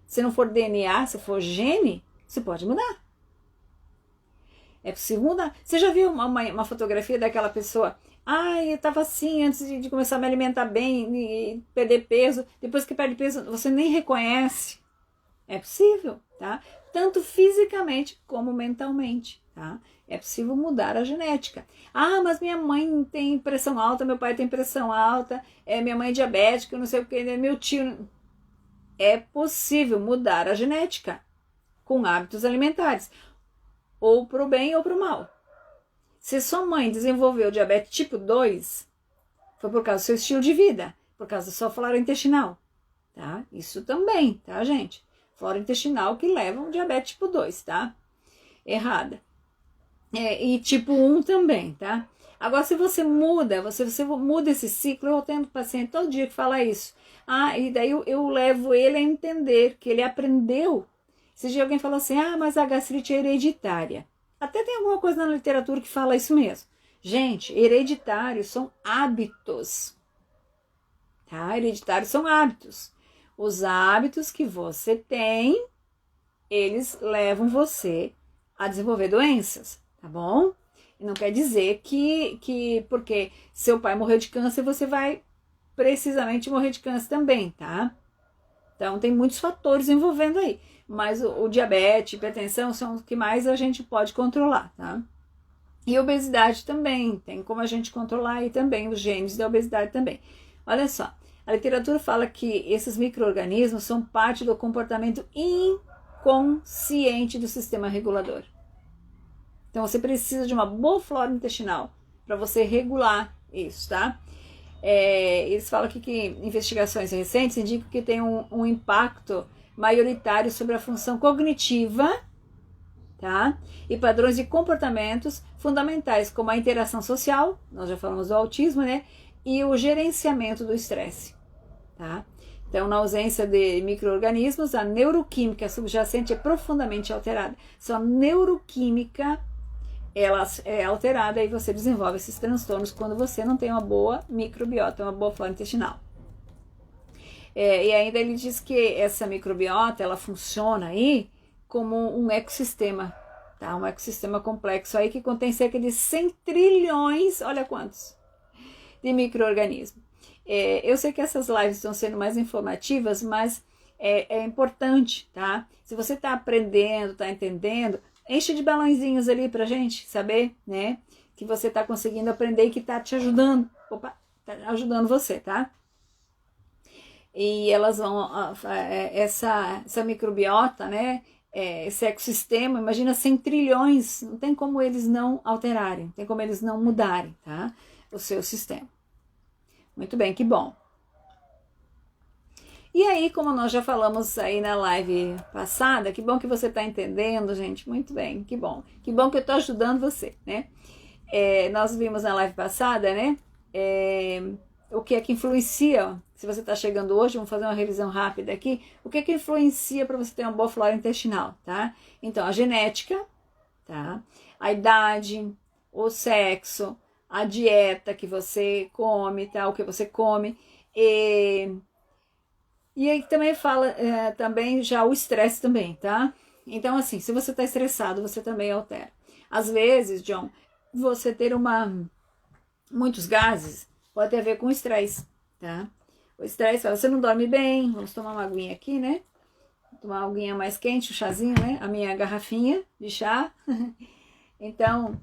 Se não for DNA, se for gene, você pode mudar. É possível mudar. Você já viu uma fotografia daquela pessoa? Eu estava assim antes de começar a me alimentar bem e perder peso. Depois que perde peso, você nem reconhece. É possível, tá? Tanto fisicamente como mentalmente, tá? É possível mudar a genética. Mas minha mãe tem pressão alta, meu pai tem pressão alta, minha mãe é diabética, eu não sei o que, meu tio... É possível mudar a genética com hábitos alimentares, ou para o bem ou para o mal. Se sua mãe desenvolveu diabetes tipo 2, foi por causa do seu estilo de vida, por causa da sua flora intestinal, tá? Isso também, tá, gente? Flora intestinal que leva um diabetes tipo 2, tá? Errada. E tipo 1 também, tá? Agora, se você muda, você muda esse ciclo, eu tenho paciente todo dia que fala isso. E daí eu levo ele a entender que ele aprendeu. Esse dia alguém falou assim, mas a gastrite é hereditária. Até tem alguma coisa na literatura que fala isso mesmo. Gente, hereditários são hábitos. Tá? Hereditários são hábitos. Os hábitos que você tem, eles levam você a desenvolver doenças, tá bom? E não quer dizer que porque seu pai morreu de câncer, você vai precisamente morrer de câncer também, tá? Então, tem muitos fatores envolvendo aí. Mas o diabetes, hipertensão são os que mais a gente pode controlar, tá? E obesidade também, tem como a gente controlar aí também os genes da obesidade também. Olha só, a literatura fala que esses micro-organismos são parte do comportamento inconsciente do sistema regulador. Então você precisa de uma boa flora intestinal para você regular isso, tá? Eles falam aqui que investigações recentes indicam que tem um impacto maioritário sobre a função cognitiva, tá? E padrões de comportamentos fundamentais, como a interação social, nós já falamos do autismo, né? E o gerenciamento do estresse, tá? Então, na ausência de micro-organismos, a neuroquímica subjacente é profundamente alterada. Só a neuroquímica ela é alterada e você desenvolve esses transtornos quando você não tem uma boa microbiota, uma boa flora intestinal. E ainda ele diz que essa microbiota, ela funciona aí como um ecossistema, tá? Um ecossistema complexo aí que contém cerca de 100 trilhões, olha quantos, de micro-organismos. Eu sei que essas lives estão sendo mais informativas, mas é importante, tá? Se você está aprendendo, está entendendo, enche de balãozinhos ali pra gente saber, né? Que você está conseguindo aprender e que está te ajudando. Opa, tá ajudando você, tá? E elas vão, essa microbiota, né? Esse ecossistema, imagina 100 trilhões, não tem como eles não alterarem, não tem como eles não mudarem, tá? O seu sistema. Muito bem, que bom. E aí, como nós já falamos aí na live passada, que bom que você está entendendo, gente, muito bem, que bom. Que bom que eu estou ajudando você, né? Nós vimos na live passada, né? O que é que influencia, se você está chegando hoje, vamos fazer uma revisão rápida aqui, o que é que influencia para você ter uma boa flora intestinal, tá? Então, a genética, tá? A idade, o sexo, a dieta que você come, tá? O que você come, e aí também fala, também já o estresse também, tá? Então, assim, se você tá estressado, você também altera. Às vezes, John, você ter muitos gases pode ter a ver com estresse, tá? O estresse, você não dorme bem, vamos tomar uma aguinha aqui, né? Tomar uma aguinha mais quente, um chazinho, né? A minha garrafinha de chá. Então,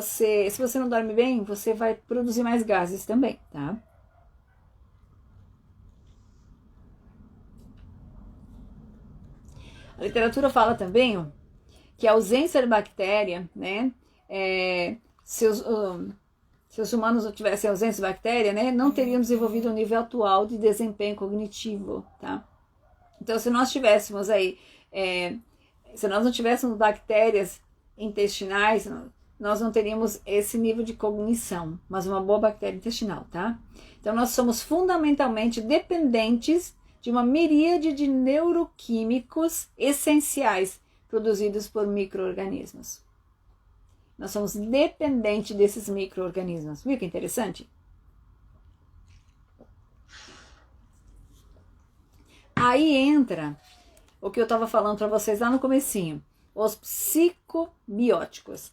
se você não dorme bem, você vai produzir mais gases também, tá? A literatura fala também que a ausência de bactéria, né? Se os humanos não tivessem ausência de bactéria, né? Não teriam desenvolvido o nível atual de desempenho cognitivo, tá? Então, se nós tivéssemos aí, se nós não tivéssemos bactérias intestinais, nós não teríamos esse nível de cognição, mas uma boa bactéria intestinal, tá? Então, nós somos fundamentalmente dependentes de uma miríade de neuroquímicos essenciais produzidos por micro-organismos. Nós somos dependentes desses micro-organismos. Viu que interessante? Aí entra o que eu estava falando para vocês lá no comecinho, os psicobióticos.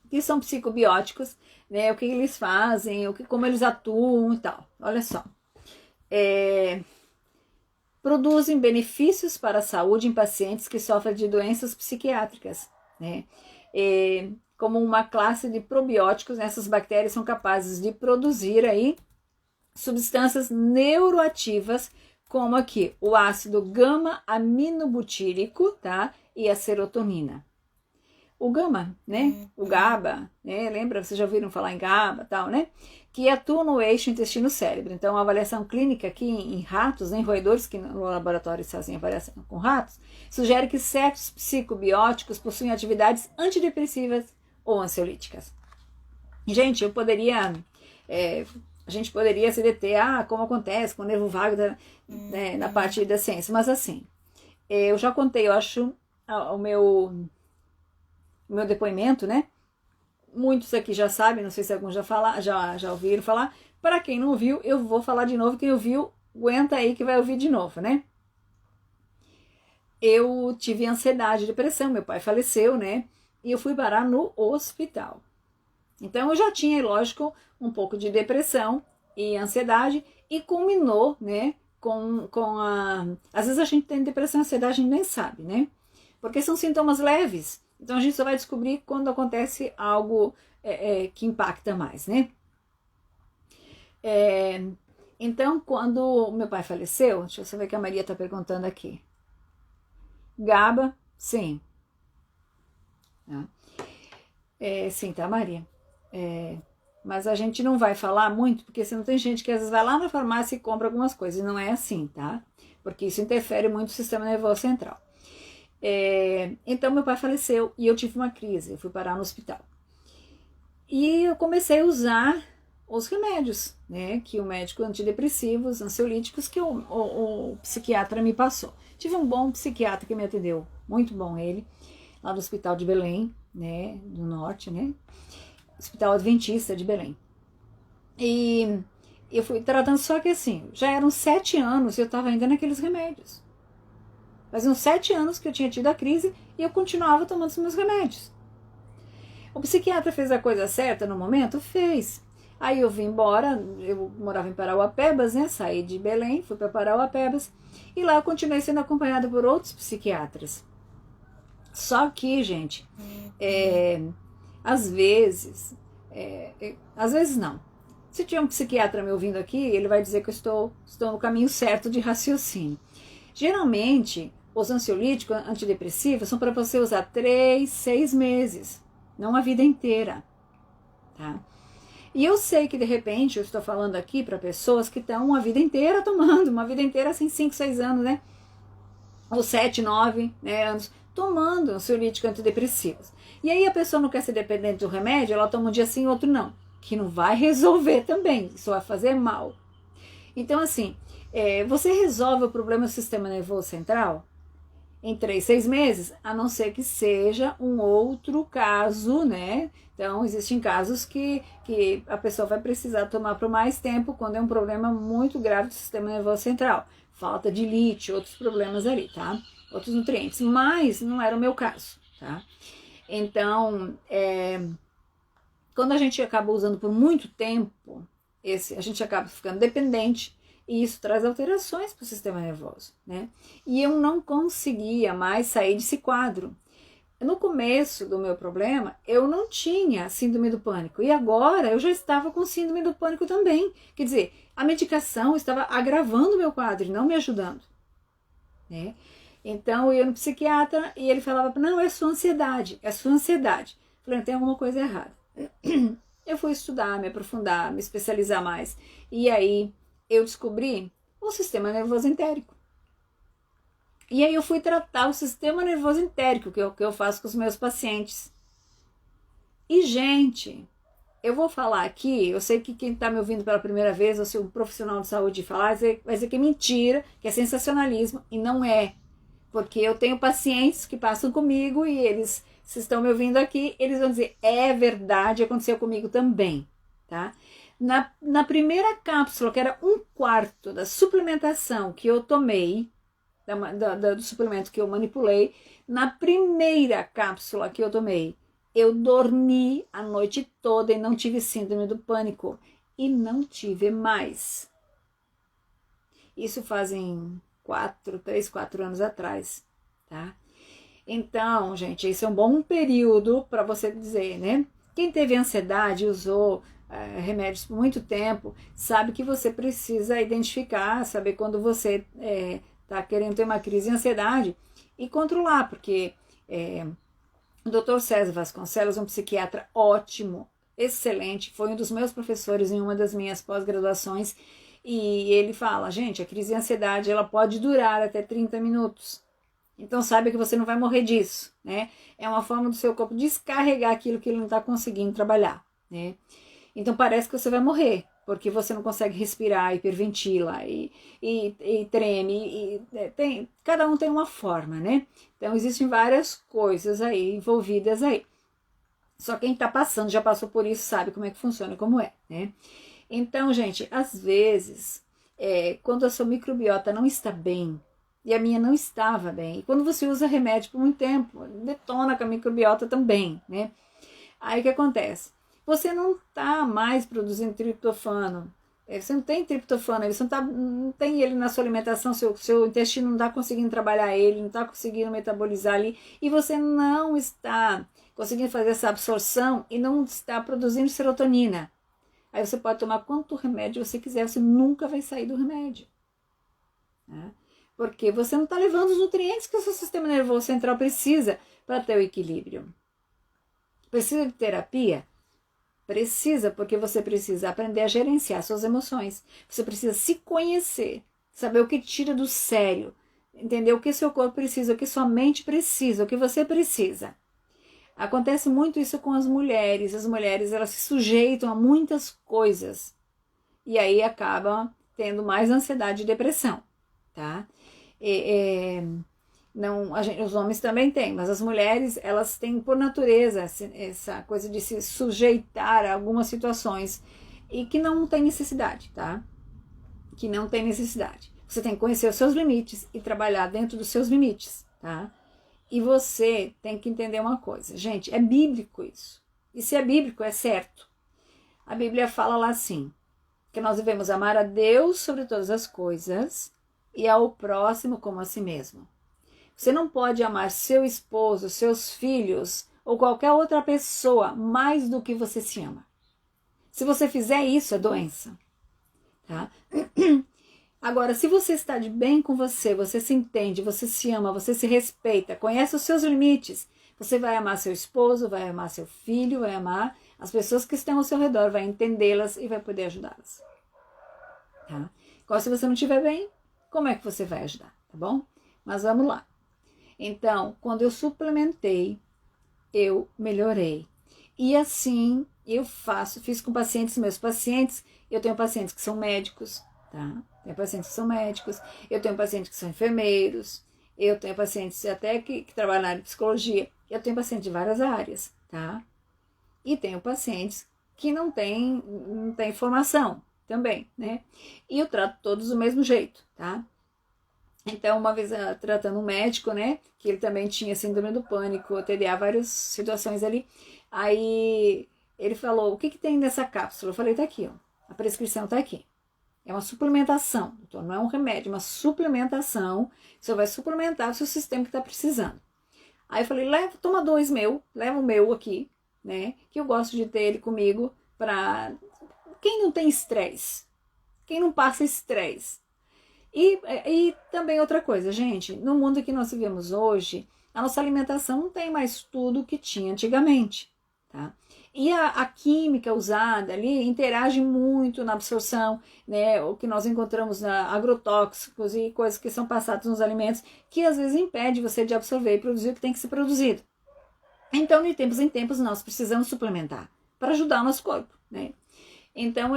O que são psicobióticos? Né? O que eles fazem, como eles atuam e tal. Olha só. Produzem benefícios para a saúde em pacientes que sofrem de doenças psiquiátricas, né? Como uma classe de probióticos, essas bactérias são capazes de produzir aí substâncias neuroativas, como aqui o ácido gama-aminobutírico, tá? E a serotonina. O gama, né? O GABA, né? Lembra? Vocês já ouviram falar em GABA, tal, né? Que atua no eixo intestino-cérebro. Então, a avaliação clínica aqui em ratos, em roedores, que no laboratório fazem avaliação com ratos, sugere que certos psicobióticos possuem atividades antidepressivas ou ansiolíticas. Gente, a gente poderia se deter, como acontece com o nervo vago né, na parte da ciência, mas assim, eu já contei, eu acho, o meu depoimento, né? Muitos aqui já sabem, não sei se alguns já ouviram falar. Para quem não ouviu, eu vou falar de novo. Quem ouviu, aguenta aí que vai ouvir de novo, né? eu tive ansiedade, depressão, meu pai faleceu, né? E eu fui parar no hospital. Então eu já tinha, lógico, um pouco de depressão e ansiedade e culminou, né, com a... Às vezes a gente tem depressão e ansiedade, a gente nem sabe, né? Porque são sintomas leves. Então a gente só vai descobrir quando acontece algo que impacta mais, né? É, então, quando meu pai faleceu, deixa eu só ver o que a Maria está perguntando aqui. GABA, sim. Sim, tá, Maria? Mas a gente não vai falar muito, porque se não tem gente que às vezes vai lá na farmácia e compra algumas coisas, e não é assim, tá? Porque isso interfere muito no sistema nervoso central. Então meu pai faleceu e eu tive uma crise, eu fui parar no hospital. E eu comecei a usar os remédios, né, que o médico antidepressivos, ansiolíticos, que o psiquiatra me passou. Tive um bom psiquiatra que me atendeu, muito bom ele, lá do Hospital de Belém, né, do Norte, né, Hospital Adventista de Belém. E eu fui tratando, só que assim, já eram 7 anos e eu estava ainda naqueles remédios. Faziam 7 anos que eu tinha tido a crise e eu continuava tomando os meus remédios. O psiquiatra fez a coisa certa no momento? Fez. Aí eu vim embora, eu morava em Parauapebas, né? Saí de Belém, fui para Parauapebas e lá eu continuei sendo acompanhada por outros psiquiatras. Só que, gente, às vezes não. Se tiver um psiquiatra me ouvindo aqui, ele vai dizer que eu estou no caminho certo de raciocínio. Geralmente, os ansiolíticos, antidepressivos, são para você usar 3, 6 meses, não a vida inteira, tá? E eu sei que de repente eu estou falando aqui para pessoas que estão uma vida inteira tomando, uma vida inteira assim, 5, 6 anos, né? Ou 7, 9, né, anos, tomando ansiolíticos antidepressivos. E aí a pessoa não quer ser dependente do remédio, ela toma um dia sim, outro não. Que não vai resolver também, isso vai fazer mal. Então assim, você resolve o problema do sistema nervoso central em 3, 6 meses, a não ser que seja um outro caso, né? Então, existem casos que a pessoa vai precisar tomar por mais tempo quando é um problema muito grave do sistema nervoso central. Falta de lítio, outros problemas ali, tá? Outros nutrientes. Mas não era o meu caso, tá? Então, quando a gente acaba usando por muito tempo, a gente acaba ficando dependente. E isso traz alterações para o sistema nervoso, né? E eu não conseguia mais sair desse quadro. No começo do meu problema, eu não tinha síndrome do pânico. E agora eu já estava com síndrome do pânico também. Quer dizer, a medicação estava agravando o meu quadro e não me ajudando, né? Então eu ia no psiquiatra e ele falava, não, é sua ansiedade, é sua ansiedade. Eu falei, tem alguma coisa errada. Eu fui estudar, me aprofundar, me especializar mais. E aí eu descobri o sistema nervoso entérico. E aí eu fui tratar o sistema nervoso entérico, que eu faço com os meus pacientes. E, gente, eu vou falar aqui, eu sei que quem está me ouvindo pela primeira vez, ou se um profissional de saúde falar, vai dizer que é mentira, que é sensacionalismo, e não é. Porque eu tenho pacientes que passam comigo e eles, se estão me ouvindo aqui, eles vão dizer, é verdade, aconteceu comigo também, tá? Na primeira cápsula, que era 1/4 da suplementação que eu tomei, do suplemento que eu manipulei, na primeira cápsula que eu tomei, eu dormi a noite toda e não tive síndrome do pânico. E não tive mais. Isso fazem 3, 4 anos atrás, tá? Então, gente, esse é um bom período para você dizer, né? Quem teve ansiedade, usou remédios por muito tempo, sabe que você precisa identificar, saber quando você está querendo ter uma crise de ansiedade e controlar, porque o Dr. César Vasconcelos, um psiquiatra ótimo, excelente, foi um dos meus professores em uma das minhas pós-graduações, e ele fala, gente, a crise de ansiedade ela pode durar até 30 minutos. Então saiba que você não vai morrer disso, né? É uma forma do seu corpo descarregar aquilo que ele não está conseguindo trabalhar, né? Então parece que você vai morrer, porque você não consegue respirar, hiperventila e treme. Cada um tem uma forma, né? Então existem várias coisas aí envolvidas aí. Só quem está passando, já passou por isso, sabe como é que funciona, como é, né? Então, gente, às vezes, quando a sua microbiota não está bem, e a minha não estava bem. E quando você usa remédio por muito tempo, detona com a microbiota também, né? Aí o que acontece? Você não está mais produzindo triptofano. Você não tem triptofano, você não tem ele na sua alimentação, seu intestino não está conseguindo trabalhar ele, não está conseguindo metabolizar ali, e você não está conseguindo fazer essa absorção e não está produzindo serotonina. Aí você pode tomar quanto remédio você quiser, você nunca vai sair do remédio. Né? Porque você não está levando os nutrientes que o seu sistema nervoso central precisa para ter o equilíbrio. Precisa de terapia? Precisa, porque você precisa aprender a gerenciar suas emoções. Você precisa se conhecer, saber o que tira do sério, entender o que seu corpo precisa, o que sua mente precisa, o que você precisa. Acontece muito isso com as mulheres. As mulheres, elas se sujeitam a muitas coisas e aí acabam tendo mais ansiedade e depressão, tá? Não, os homens também têm, mas as mulheres, elas têm por natureza essa coisa de se sujeitar a algumas situações e que não tem necessidade, tá? Que não tem necessidade. Você tem que conhecer os seus limites e trabalhar dentro dos seus limites, tá? E você tem que entender uma coisa, gente, é bíblico isso. E se é bíblico, é certo. A Bíblia fala lá assim, que nós devemos amar a Deus sobre todas as coisas e ao próximo como a si mesmo. Você não pode amar seu esposo, seus filhos ou qualquer outra pessoa mais do que você se ama. Se você fizer isso, é doença. Tá? Agora, se você está de bem com você se entende, você se ama, você se respeita, conhece os seus limites, você vai amar seu esposo, vai amar seu filho, vai amar as pessoas que estão ao seu redor, vai entendê-las e vai poder ajudá-las. Tá? Agora, se você não estiver bem, como é que você vai ajudar? Tá bom? Mas vamos lá. Então, quando eu suplementei, eu melhorei. E assim eu fiz com meus pacientes, eu tenho pacientes que são médicos, tá? Tenho pacientes que são médicos, eu tenho pacientes que são enfermeiros, eu tenho pacientes até que trabalham na área de psicologia, eu tenho pacientes de várias áreas, tá? E tenho pacientes que não têm formação também, né? E eu trato todos do mesmo jeito, tá? Então, uma vez tratando um médico, né, que ele também tinha síndrome do pânico, TDA, várias situações ali, aí ele falou, o que tem nessa cápsula? Eu falei, tá aqui, ó, a prescrição tá aqui. É uma suplementação, então não é um remédio, é uma suplementação, você vai suplementar o seu sistema que tá precisando. Aí eu falei, toma 2 leva o meu aqui, né, que eu gosto de ter ele comigo pra quem não tem estresse, quem não passa estresse. E também outra coisa, gente, no mundo que nós vivemos hoje, a nossa alimentação não tem mais tudo que tinha antigamente, tá? E a química usada ali interage muito na absorção, né? O que nós encontramos na agrotóxicos e coisas que são passadas nos alimentos, que às vezes impede você de absorver e produzir o que tem que ser produzido. Então, de tempos em tempos, nós precisamos suplementar para ajudar o nosso corpo, né? Então,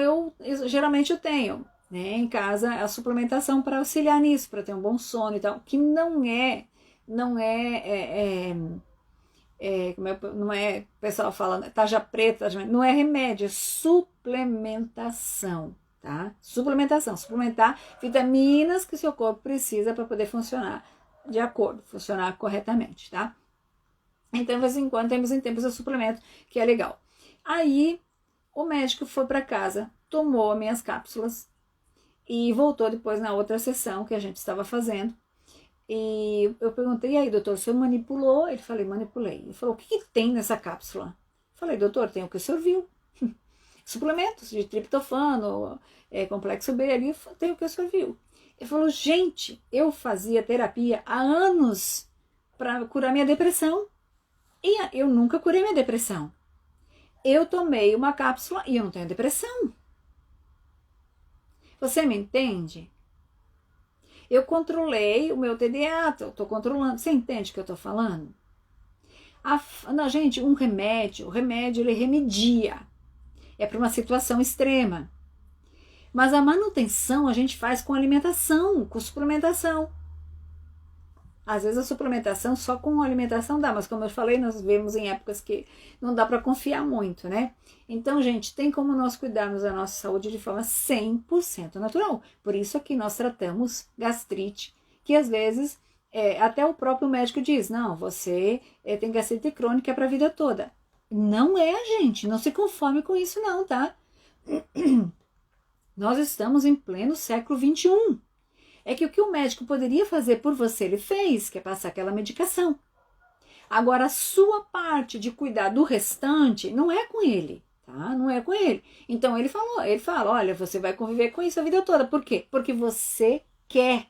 geralmente eu tenho, né, em casa a suplementação para auxiliar nisso, para ter um bom sono e tal, que não é, não é, o pessoal fala tarja preta, não é remédio, é suplementação, tá? Suplementar vitaminas que o seu corpo precisa para poder funcionar de acordo, funcionar corretamente, tá? Então, de vez em quando, temos em tempos o suplemento, que é legal. Aí, o médico foi para casa, tomou as minhas cápsulas, e voltou depois na outra sessão que a gente estava fazendo. E eu perguntei, e aí, doutor, o senhor manipulou? Ele falou, manipulei. Ele falou, o que tem nessa cápsula? Eu falei, doutor, tem o que o senhor viu. Suplementos de triptofano, complexo B ali, tem o que o senhor viu. Ele falou, gente, eu fazia terapia há anos para curar minha depressão. E eu nunca curei minha depressão. Eu tomei uma cápsula e eu não tenho depressão. Você me entende? Eu controlei o meu TDA, estou controlando. Você entende o que eu estou falando? Não, gente, o remédio ele remedia. É para uma situação extrema. Mas a manutenção a gente faz com alimentação, com suplementação. Às vezes a suplementação só com alimentação dá, mas como eu falei, nós vemos em épocas que não dá para confiar muito, né? Então, gente, tem como nós cuidarmos da nossa saúde de forma 100% natural. Por isso aqui nós tratamos gastrite que às vezes até o próprio médico diz, não, você tem gastrite crônica para a vida toda. Não é, gente, não se conforme com isso não, tá? Nós estamos em pleno século XXI. É que o que o médico poderia fazer por você, ele fez, que é passar aquela medicação. Agora, a sua parte de cuidar do restante não é com ele, tá? Não é com ele. Então, ele fala, olha, você vai conviver com isso a vida toda. Por quê? Porque você quer.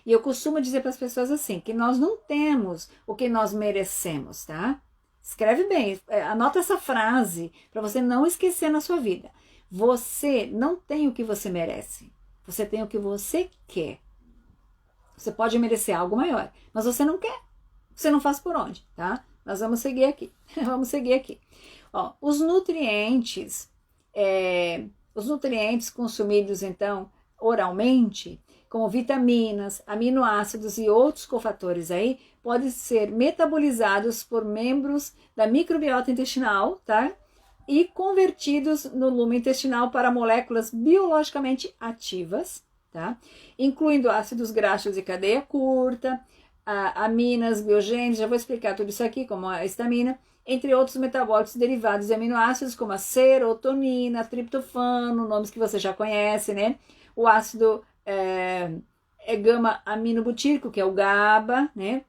E eu costumo dizer para as pessoas assim, que nós não temos o que nós merecemos, tá? Escreve bem, anota essa frase para você não esquecer na sua vida. Você não tem o que você merece. Você tem o que você quer. Você pode merecer algo maior, mas você não quer. Você não faz por onde, tá? Nós vamos seguir aqui. Vamos seguir aqui. Ó, os nutrientes consumidos, então, oralmente, como vitaminas, aminoácidos e outros cofatores aí, podem ser metabolizados por membros da microbiota intestinal, tá? E convertidos no lume intestinal para moléculas biologicamente ativas, tá? Incluindo ácidos graxos de cadeia curta, aminas, biogêneos, já vou explicar tudo isso aqui, como a histamina, entre outros metabólitos derivados de aminoácidos, como a serotonina, triptofano, nomes que você já conhece, né? O ácido gama-aminobutírico, que é o GABA, né?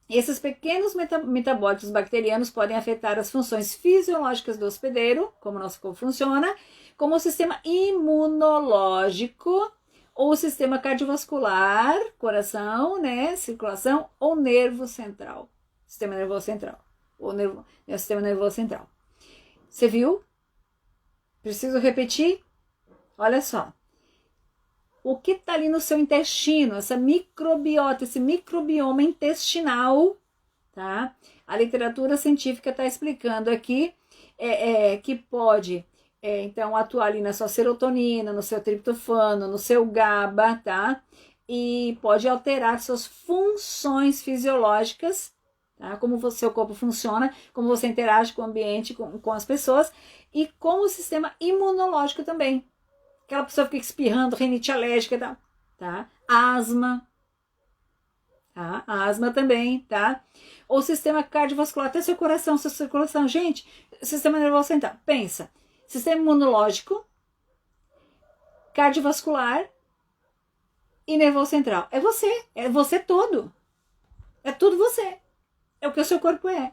Esses pequenos metabólitos bacterianos podem afetar as funções fisiológicas do hospedeiro, como o nosso corpo funciona, como o sistema imunológico, ou o sistema cardiovascular, coração, né, circulação, ou nervo central. Sistema nervoso central. Sistema nervoso central. Você viu? Preciso repetir? Olha só. O que está ali no seu intestino, essa microbiota, esse microbioma intestinal, tá? A literatura científica está explicando aqui que pode, então, atuar ali na sua serotonina, no seu triptofano, no seu GABA, tá? E pode alterar suas funções fisiológicas, tá? Como o seu corpo funciona, como você interage com o ambiente, com as pessoas, e com o sistema imunológico também. Aquela pessoa fica espirrando, rinite alérgica, tá? Asma, tá? Asma também, tá? Ou sistema cardiovascular, até seu coração, sua circulação. Gente, sistema nervoso central, pensa. Sistema imunológico, cardiovascular e nervoso central. É você todo. É tudo você. É o que o seu corpo é.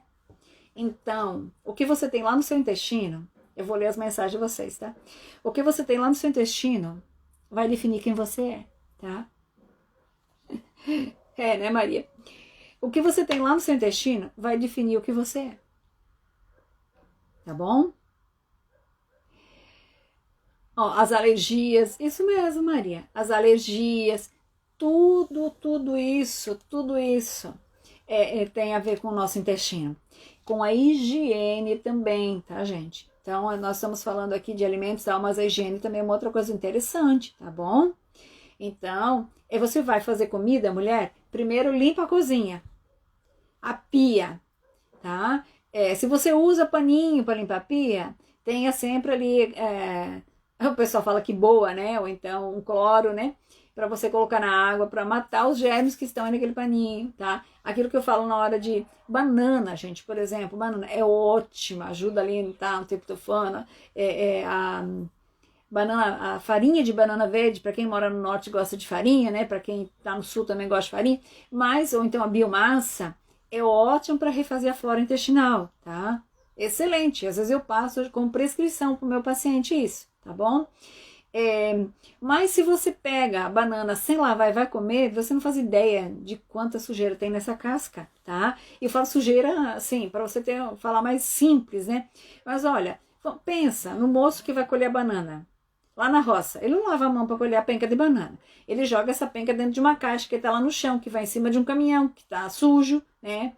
Então, o que você tem lá no seu intestino, eu vou ler as mensagens de vocês, tá? O que você tem lá no seu intestino vai definir quem você é, tá? Né, Maria? O que você tem lá no seu intestino vai definir o que você é. Tá bom? Ó, as alergias, isso mesmo, Maria. As alergias, tudo isso tem a ver com o nosso intestino. Com a higiene também, tá, gente? Então, nós estamos falando aqui de alimentos, tá? Mas a higiene também é uma outra coisa interessante, tá bom? Então, você vai fazer comida, mulher? Primeiro limpa a cozinha, a pia, tá? Se você usa paninho para limpar a pia, tenha sempre ali, o pessoal fala que boa, né? Ou então um cloro, né? Para você colocar na água para matar os germes que estão naquele paninho, tá? Aquilo que eu falo na hora de banana, gente, por exemplo, banana é ótima, ajuda ali, tá? O triptofano, a farinha de banana verde, para quem mora no norte gosta de farinha, né? Para quem tá no sul também gosta de farinha, ou então a biomassa é ótimo para refazer a flora intestinal, tá? Excelente, às vezes eu passo com prescrição pro meu paciente isso, tá bom? Mas se você pega a banana sem lavar e vai comer, você não faz ideia de quanta sujeira tem nessa casca, tá? E eu falo sujeira, assim, para você falar mais simples, né? Mas olha, pensa no moço que vai colher a banana lá na roça. Ele não lava a mão para colher a penca de banana. Ele joga essa penca dentro de uma caixa que tá lá no chão, que vai em cima de um caminhão, que tá sujo, né?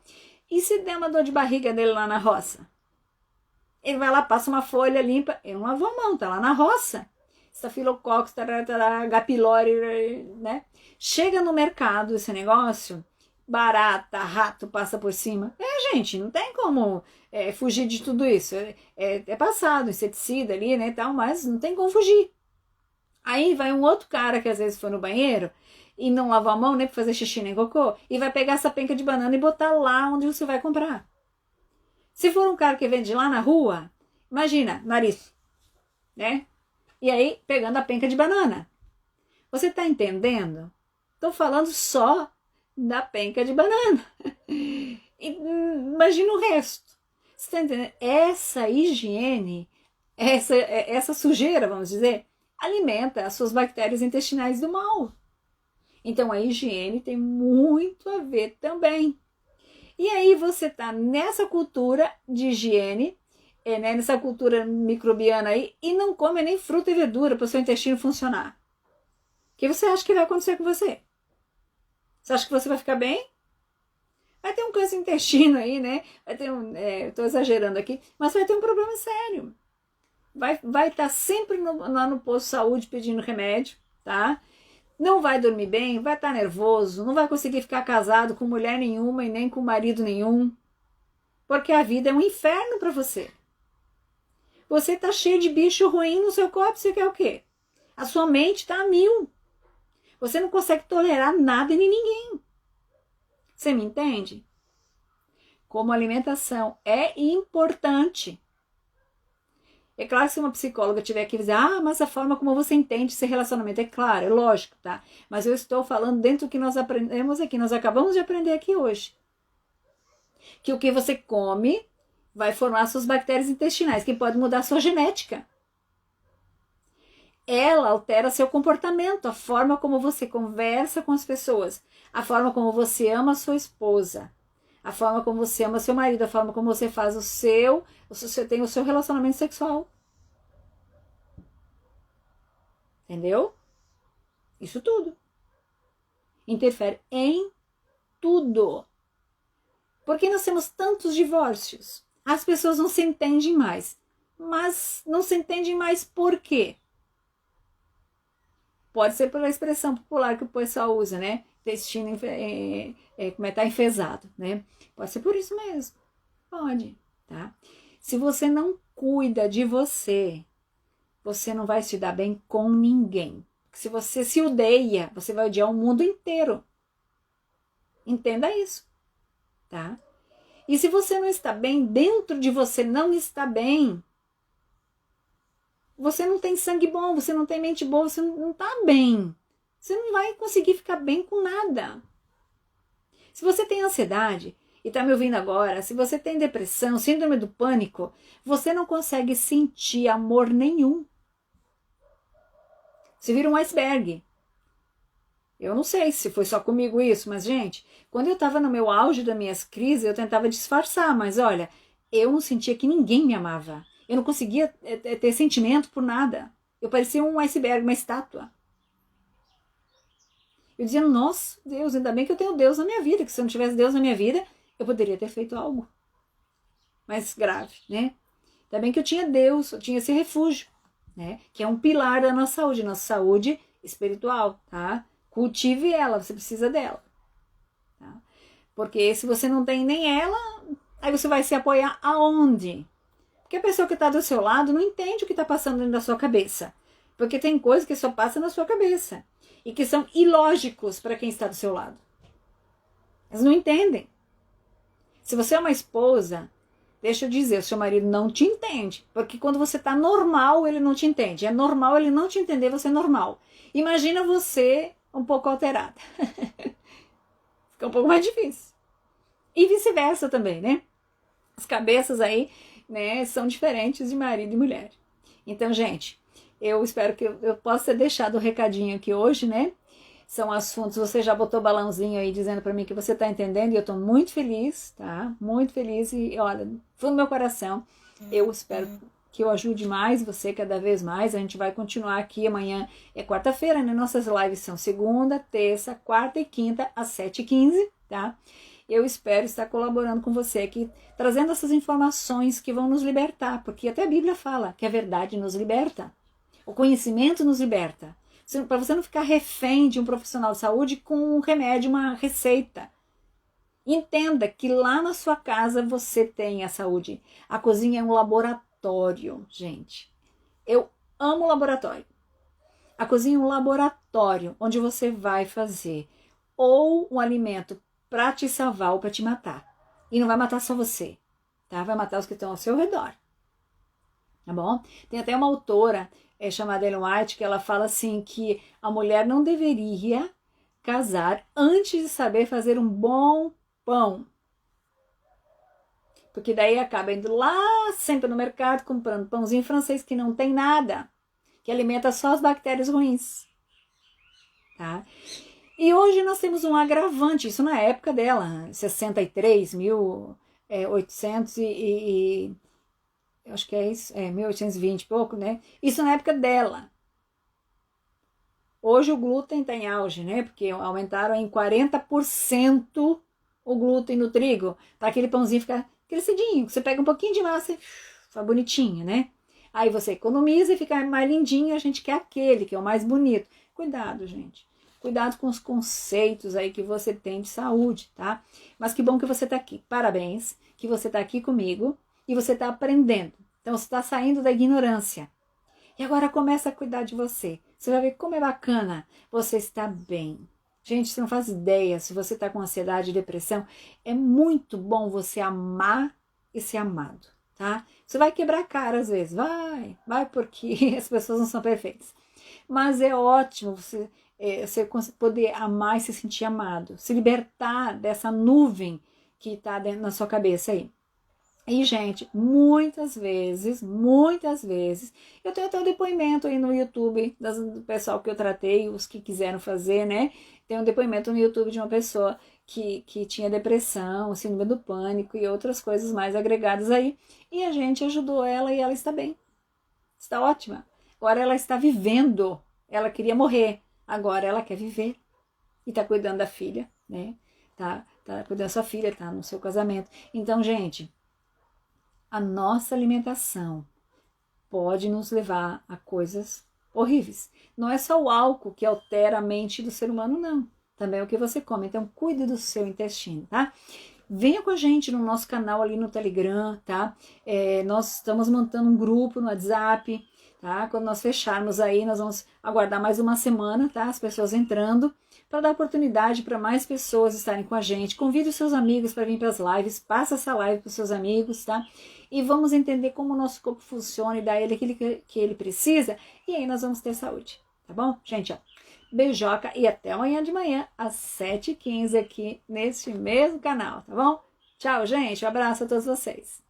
E se der uma dor de barriga dele lá na roça? Ele vai lá, passa uma folha, limpa, ele não lavou a mão, tá lá na roça. Staphylococcus, H. pylori, né? Chega no mercado esse negócio, barata, rato passa por cima. Gente, não tem como fugir de tudo isso. É passado, inseticida ali, né, tal, mas não tem como fugir. Aí vai um outro cara que às vezes foi no banheiro e não lavou a mão, nem para fazer xixi nem cocô, e vai pegar essa penca de banana e botar lá onde você vai comprar. Se for um cara que vende lá na rua, imagina, nariz, né? E aí, pegando a penca de banana. Você tá entendendo? Tô falando só da penca de banana. Imagina o resto. Você tá entendendo? Essa higiene, essa sujeira, vamos dizer, alimenta as suas bactérias intestinais do mal. Então a higiene tem muito a ver também. E aí você tá nessa cultura de higiene, né, nessa cultura microbiana aí, e não come nem fruta e verdura para o seu intestino funcionar. O que você acha que vai acontecer com você? Você acha que você vai ficar bem? Vai ter um câncer no intestino aí, né? Vai ter tô exagerando aqui, mas vai ter um problema sério. Vai estar sempre lá no posto de saúde pedindo remédio, tá? Não vai dormir bem, vai estar nervoso, não vai conseguir ficar casado com mulher nenhuma e nem com marido nenhum, porque a vida é um inferno para você. Você está cheio de bicho ruim no seu corpo, você quer o quê? A sua mente está a mil. Você não consegue tolerar nada nem ninguém. Você me entende? Como alimentação é importante. É claro que se uma psicóloga tiver que dizer, mas a forma como você entende esse relacionamento, é claro, é lógico, tá? Mas eu estou falando dentro do que nós aprendemos aqui, nós acabamos de aprender aqui hoje. Que o que você come vai formar suas bactérias intestinais, que pode mudar a sua genética. Ela altera seu comportamento, a forma como você conversa com as pessoas, a forma como você ama a sua esposa, a forma como você ama seu marido, a forma como você faz tem o seu relacionamento sexual. Entendeu? Isso tudo. Interfere em tudo. Por que nós temos tantos divórcios? As pessoas não se entendem mais. Mas não se entendem mais por quê? Pode ser pela expressão popular que o pessoal usa, né? Intestino tá enfesado, né? Pode ser por isso mesmo. Pode, tá? Se você não cuida de você, você não vai se dar bem com ninguém. Se você se odeia, você vai odiar o mundo inteiro. Entenda isso, tá? E se você não está bem, dentro de você não está bem, você não tem sangue bom, você não tem mente boa, você não está bem. Você não vai conseguir ficar bem com nada. Se você tem ansiedade e está me ouvindo agora, se você tem depressão, síndrome do pânico, você não consegue sentir amor nenhum. Você vira um iceberg. Eu não sei se foi só comigo isso, mas, gente, quando eu estava no meu auge das minhas crises, eu tentava disfarçar, mas olha, eu não sentia que ninguém me amava. Eu não conseguia ter sentimento por nada. Eu parecia um iceberg, uma estátua. Eu dizia, nossa, Deus, ainda bem que eu tenho Deus na minha vida, que se eu não tivesse Deus na minha vida, eu poderia ter feito algo mais grave, né? Ainda bem que eu tinha Deus, eu tinha esse refúgio, né? Que é um pilar da nossa saúde espiritual, tá? Cultive ela, você precisa dela. Tá? Porque se você não tem nem ela, aí você vai se apoiar aonde? Porque a pessoa que está do seu lado não entende o que está passando dentro da sua cabeça. Porque tem coisas que só passam na sua cabeça. E que são ilógicos para quem está do seu lado. Eles não entendem. Se você é uma esposa, deixa eu dizer, o seu marido não te entende. Porque quando você está normal, ele não te entende. É normal ele não te entender, você é normal. Imagina você um pouco alterada. Fica um pouco mais difícil. E vice-versa também, né? As cabeças aí, né, são diferentes de marido e mulher. Então, gente, eu espero que eu possa ter deixado o recadinho aqui hoje, né? São assuntos, você já botou balãozinho aí dizendo para mim que você tá entendendo e eu tô muito feliz, tá? Muito feliz e, olha, fundo do meu coração, eu espero que eu ajude mais você cada vez mais. A gente vai continuar aqui, amanhã é quarta-feira, né? Nossas lives são segunda, terça, quarta e quinta às 7h15, tá? Eu espero estar colaborando com você aqui, trazendo essas informações que vão nos libertar, porque até a Bíblia fala que a verdade nos liberta. O conhecimento nos liberta. Para você não ficar refém de um profissional de saúde com um remédio, uma receita. Entenda que lá na sua casa você tem a saúde. A cozinha é um laboratório, gente. Eu amo laboratório. A cozinha é um laboratório onde você vai fazer ou um alimento para te salvar ou para te matar. E não vai matar só você, tá? Vai matar os que estão ao seu redor. Tá bom? Tem até uma autora chamada Ellen White que ela fala assim que a mulher não deveria casar antes de saber fazer um bom pão. Porque daí acaba indo lá sempre no mercado comprando pãozinho francês que não tem nada, que alimenta só as bactérias ruins. Tá? E hoje nós temos um agravante, isso na época dela, 63, 1800 eu acho que é isso, 1820 e pouco, né? Isso na época dela. Hoje o glúten está em auge, né? Porque aumentaram em 40% o glúten no trigo, para aquele pãozinho ficar crescidinho, você pega um pouquinho de massa e fica bonitinho, né? Aí você economiza e fica mais lindinho, a gente quer aquele, que é o mais bonito. Cuidado, gente. Cuidado com os conceitos aí que você tem de saúde, tá? Mas que bom que você tá aqui. Parabéns, que você tá aqui comigo e você tá aprendendo. Então você está saindo da ignorância. E agora começa a cuidar de você. Você vai ver como é bacana você estar bem. Gente, você não faz ideia, se você está com ansiedade e depressão, é muito bom você amar e ser amado, tá? Você vai quebrar a cara às vezes, vai porque as pessoas não são perfeitas. Mas é ótimo você poder amar e se sentir amado, se libertar dessa nuvem que está dentro da sua cabeça aí. E, gente, muitas vezes, eu tenho até um depoimento aí no YouTube do pessoal que eu tratei, os que quiseram fazer, né? Tem um depoimento no YouTube de uma pessoa que tinha depressão, síndrome do pânico e outras coisas mais agregadas aí. E a gente ajudou ela e ela está bem. Está ótima. Agora ela está vivendo. Ela queria morrer. Agora ela quer viver. E está cuidando da filha, né? Tá cuidando da sua filha, tá no seu casamento. Então, gente, a nossa alimentação pode nos levar a coisas horríveis. Não é só o álcool que altera a mente do ser humano, não. Também é o que você come. Então, cuide do seu intestino, tá? Venha com a gente no nosso canal ali no Telegram, tá? Nós estamos montando um grupo no WhatsApp, tá? Quando nós fecharmos aí, nós vamos aguardar mais uma semana, tá? As pessoas entrando, para dar oportunidade para mais pessoas estarem com a gente. Convide os seus amigos para vir para as lives, passa essa live para os seus amigos, tá? E vamos entender como o nosso corpo funciona e dar ele aquilo que ele precisa, e aí nós vamos ter saúde, tá bom? Gente, ó, beijoca e até amanhã de manhã, às 7h15 aqui neste mesmo canal, tá bom? Tchau, gente, um abraço a todos vocês.